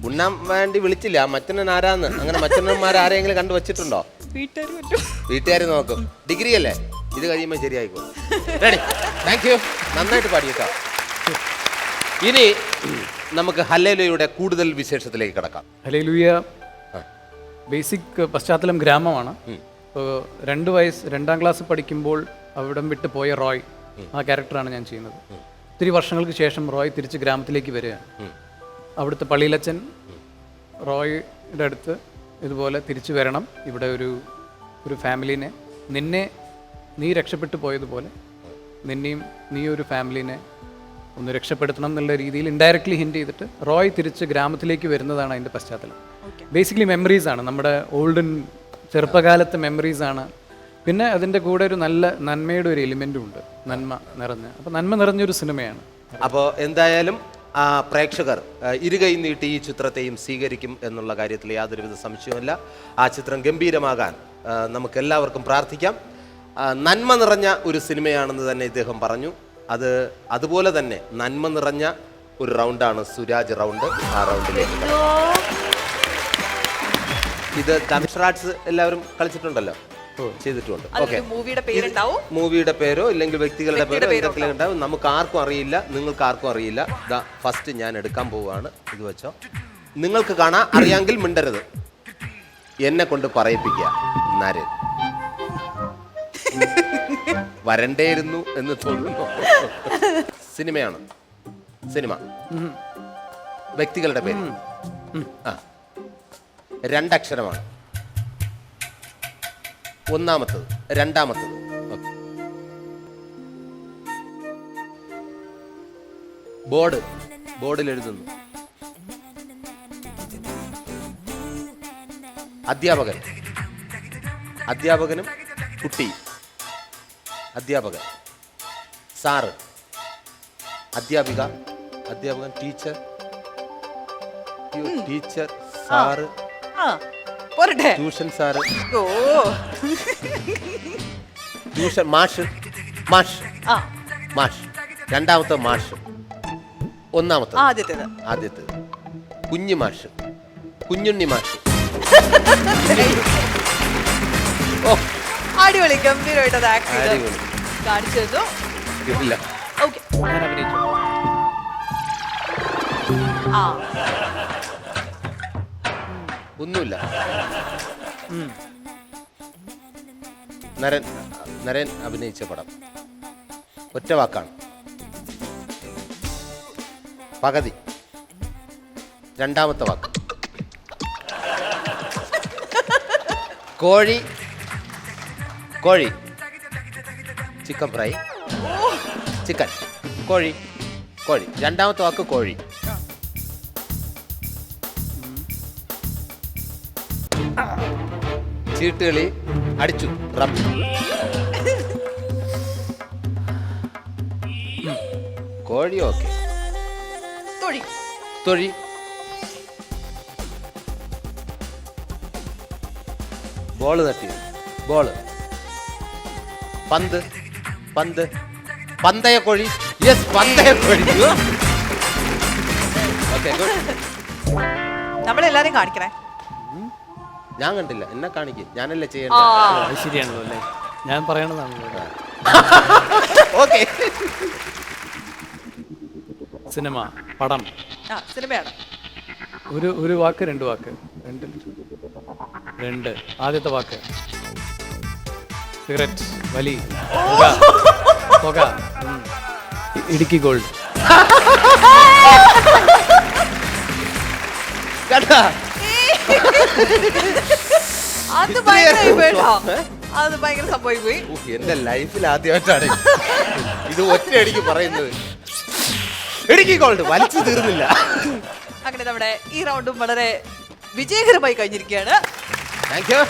ഉണ്ണാൻ വേണ്ടി വിളിച്ചില്ല. ആ മച്ചനൻ ആരാന്ന്? അങ്ങനെ മച്ചനന്മാർ ആരെങ്കിലും കണ്ടു വച്ചിട്ടുണ്ടോ? വീട്ടുകാർ പറ്റും. വീട്ടുകാർ നോക്കും. ഡിഗ്രി അല്ലേ? ഇത് കഴിയുമ്പോൾ ശരിയായിക്കോളും. റെഡി? Thank you. നന്നായിട്ട് പാടിയേക്കാം. ഇനി നമുക്ക് ഹല്ലേലൂയയുടെ കൂടുതൽ വിശേഷത്തിലേക്ക് കിടക്കാം. ഹല്ലേലൂയ ബേസിക് പശ്ചാത്തലം ഗ്രാമമാണ്. ഇപ്പോൾ 2 വയസ്സ് 2ാം ക്ലാസ് പഠിക്കുമ്പോൾ അവിടം വിട്ട് പോയ റോയ്, ആ ക്യാരക്ടറാണ് ഞാൻ ചെയ്യുന്നത്. ഒത്തിരി വർഷങ്ങൾക്ക് ശേഷം റോയ് തിരിച്ച് ഗ്രാമത്തിലേക്ക് വരികയാണ്. അവിടുത്തെ പള്ളിയിലച്ചൻ റോയിയുടെ അടുത്ത് ഇതുപോലെ തിരിച്ചു വരണം, ഇവിടെ ഒരു ഫാമിലീനെ, നീ രക്ഷപ്പെട്ടു പോയതുപോലെ നിന്നെയും നീ ഒരു ഫാമിലീനെ ഒന്ന് രക്ഷപ്പെടുത്തണം എന്നുള്ള രീതിയിൽ ഇൻഡയറക്ട്ലി ഹിൻറ്റ് ചെയ്തിട്ട് റോയ് തിരിച്ച് ഗ്രാമത്തിലേക്ക് വരുന്നതാണ് അതിൻ്റെ പശ്ചാത്തലം. ബേസിക്കലി മെമ്മറീസ് ആണ്, നമ്മുടെ ഓൾഡൻ ചെറുപ്പകാലത്തെ മെമ്മറീസ് ആണ്. പിന്നെ അതിൻ്റെ കൂടെ ഒരു നല്ല നന്മയുടെ ഒരു എലിമെൻറ്റും ഉണ്ട്, നന്മ നിറഞ്ഞ. അപ്പോൾ നന്മ നിറഞ്ഞൊരു സിനിമയാണ്. അപ്പോൾ എന്തായാലും പ്രേക്ഷകർ ഇരുകൈ നീട്ടി ഈ ചിത്രത്തെയും സ്വീകരിക്കും എന്നുള്ള കാര്യത്തിൽ യാതൊരുവിധ സംശയവുമില്ല. ആ ചിത്രം ഗംഭീരമാകാൻ നമുക്ക് എല്ലാവർക്കും പ്രാർത്ഥിക്കാം. നന്മ നിറഞ്ഞ ഒരു സിനിമയാണെന്ന് തന്നെ ഇദ്ദേഹം പറഞ്ഞു. അതുപോലെ തന്നെ നന്മ നിറഞ്ഞ ഒരു റൗണ്ടാണ് സുരാജ് റൗണ്ട്. ആ റൗണ്ടിലേക്ക് ഇത് ധനുഷ് എല്ലാവരും കളിച്ചിട്ടുണ്ടല്ലോ, ചെയ്തിട്ടുണ്ട്. ഓക്കെ, മൂവിയുടെ പേരോ ഇല്ലെങ്കിൽ വ്യക്തികളുടെ പേരോ എന്തെങ്കിലും ഉണ്ടാവും. നമുക്ക് ആർക്കും അറിയില്ല, നിങ്ങൾക്ക് ആർക്കും അറിയില്ല. ഫസ്റ്റ് ഞാൻ എടുക്കാൻ പോവുകയാണ്. ഇത് വെച്ചോ, നിങ്ങൾക്ക് കാണാം. അറിയാമെങ്കിൽ മിണ്ടരുത്, എന്നെ കൊണ്ട് പറയിപ്പിക്കുക. നരൻ വരണ്ടേയിരുന്നു എന്ന് തോന്നുന്നു. സിനിമയാണ്, സിനിമ. വ്യക്തികളുടെ പേര് 2 അക്ഷരമാണ്. ഒന്നാമത്തത്, രണ്ടാമത്തത്. ബോർഡിൽ എഴുതുന്നു. അധ്യാപകനും കുട്ടി. അധ്യാപകൻ സാറ്, അധ്യാപകൻ teacher, sir, tuition sir, tuition മാഷ്. രണ്ടാമത്തെ മാഷ്. ഒന്നാമത്തെ ആദ്യത്തേത് കുഞ്ഞു മാഷ്, കുഞ്ഞുണ്ണി മാഷ്. അടിപൊളി, ഗംഭീരമായിട്ട് അത് ആക്ട് ചെയ്തു കാണിച്ചു തന്നു. ഇല്ല, ഞാൻ അഭിനയിച്ചു. ഒന്നുമില്ല. നരൻ അഭിനയിച്ച പടം ഒറ്റ വാക്കാണ്, പകുതി. രണ്ടാമത്തെ വാക്ക് കോഴി. ചിക്കൻ ഫ്രൈ, ചിക്കൻ, കോഴി. രണ്ടാമത്തെ വാക്ക് കോഴി. ചീട്ടുകളി, അടിച്ചു, റബ്ബ്. കോഴി. ഓക്കെ, തൊഴി. ബോള് തട്ടി, ബോള്. പന്ത്, പന്തയക്കോഴി. യെസ്, പന്തയക്കോഴി. Okay, good. നമ്മളെല്ലാരും കാണിക്കണേ. ഞാൻ കണ്ടില്ല, എന്നെ കാണിക്കും, ഞാനല്ലേ ചെയ്യേണ്ടത്. ശരിയാണല്ലോ അല്ലേ, ഞാൻ പറയണതാണ്. ഓക്കെ, സിനിമ, പടം, സിനിമയാണ്. ഒരു വാക്ക്, 2 വാക്ക്. 2. ആദ്യത്തെ വാക്ക് സിഗരറ്റ്, വലി, പുക. ഇടുക്കി ഗോൾഡ്. അത് ഭയങ്കര സംഭവം പോയി. എന്റെ ലൈഫിൽ ആദ്യമായിട്ടാണ് ഇത് ഒറ്റയടിക്ക് പറയുന്നത്. ഇടുക്കി ഗോൾഡ് വലിച്ചു തീർന്നില്ല. അങ്ങനെ നമ്മുടെ ഈ റൗണ്ടും വളരെ വിജയകരമായി കഴിഞ്ഞിരിക്കുകയാണ്. Thank you.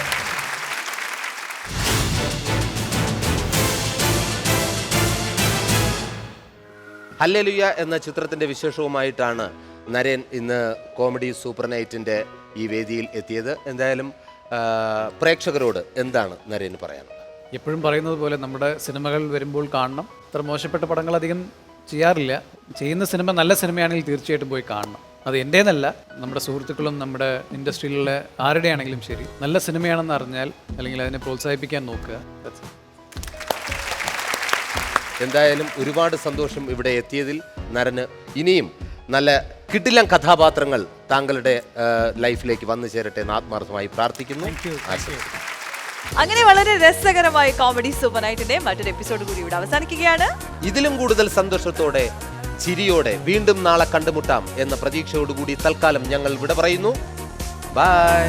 ഹല്ലേലൂയ എന്ന ചിത്രത്തിന്റെ വിശേഷവുമായിട്ടാണ് നരൻ ഇന്ന് കോമഡി സൂപ്പർ നൈറ്റിന്റെ ഈ വേദിയിൽ എത്തിയത്. എന്തായാലും പ്രേക്ഷകരോട് എന്താണ് നരന് പറയാനുള്ളത്? എപ്പോഴും പറയുന്നത് പോലെ നമ്മുടെ സിനിമകൾ വരുമ്പോൾ കാണണം. അത്ര മോശപ്പെട്ട പടങ്ങൾ അധികം ചെയ്യാറില്ല. ചെയ്യുന്ന സിനിമ നല്ല സിനിമയാണെങ്കിൽ തീർച്ചയായിട്ടും പോയി കാണണം. അത് എൻ്റേതല്ല, നമ്മുടെ സുഹൃത്തുക്കളും നമ്മുടെ ഇൻഡസ്ട്രിയിലുള്ള ആരുടെ ആണെങ്കിലും ശരി, നല്ല സിനിമയാണെന്ന് അറിഞ്ഞാൽ അല്ലെങ്കിൽ അതിനെ പ്രോത്സാഹിപ്പിക്കാൻ നോക്കുക. എന്തായാലും ഒരുപാട് സന്തോഷം ഇവിടെ എത്തിയതിൽ. നരന് ഇനിയും നല്ല കിടിലൻ കഥാപാത്രങ്ങൾ താങ്കളുടെ ലൈഫിലേക്ക് വന്നു ചേരട്ടെ എന്ന് ആത്മാർത്ഥമായി പ്രാർത്ഥിക്കുന്നു. അങ്ങനെ വളരെ രസകരമായ കോമഡി സൂപ്പർ നൈറ്റിന്റെ മറ്റൊരു എപ്പിസോഡ് കൂടി ഇവിടെ അവസാനിക്കുകയാണ്. ഇതിലും കൂടുതൽ സന്തോഷത്തോടെ, ചിരിയോടെ വീണ്ടും നാളെ കണ്ടുമുട്ടാം എന്ന പ്രതീക്ഷയോടുകൂടി തൽക്കാലം ഞങ്ങൾ വിട പറയുന്നു. ബൈ.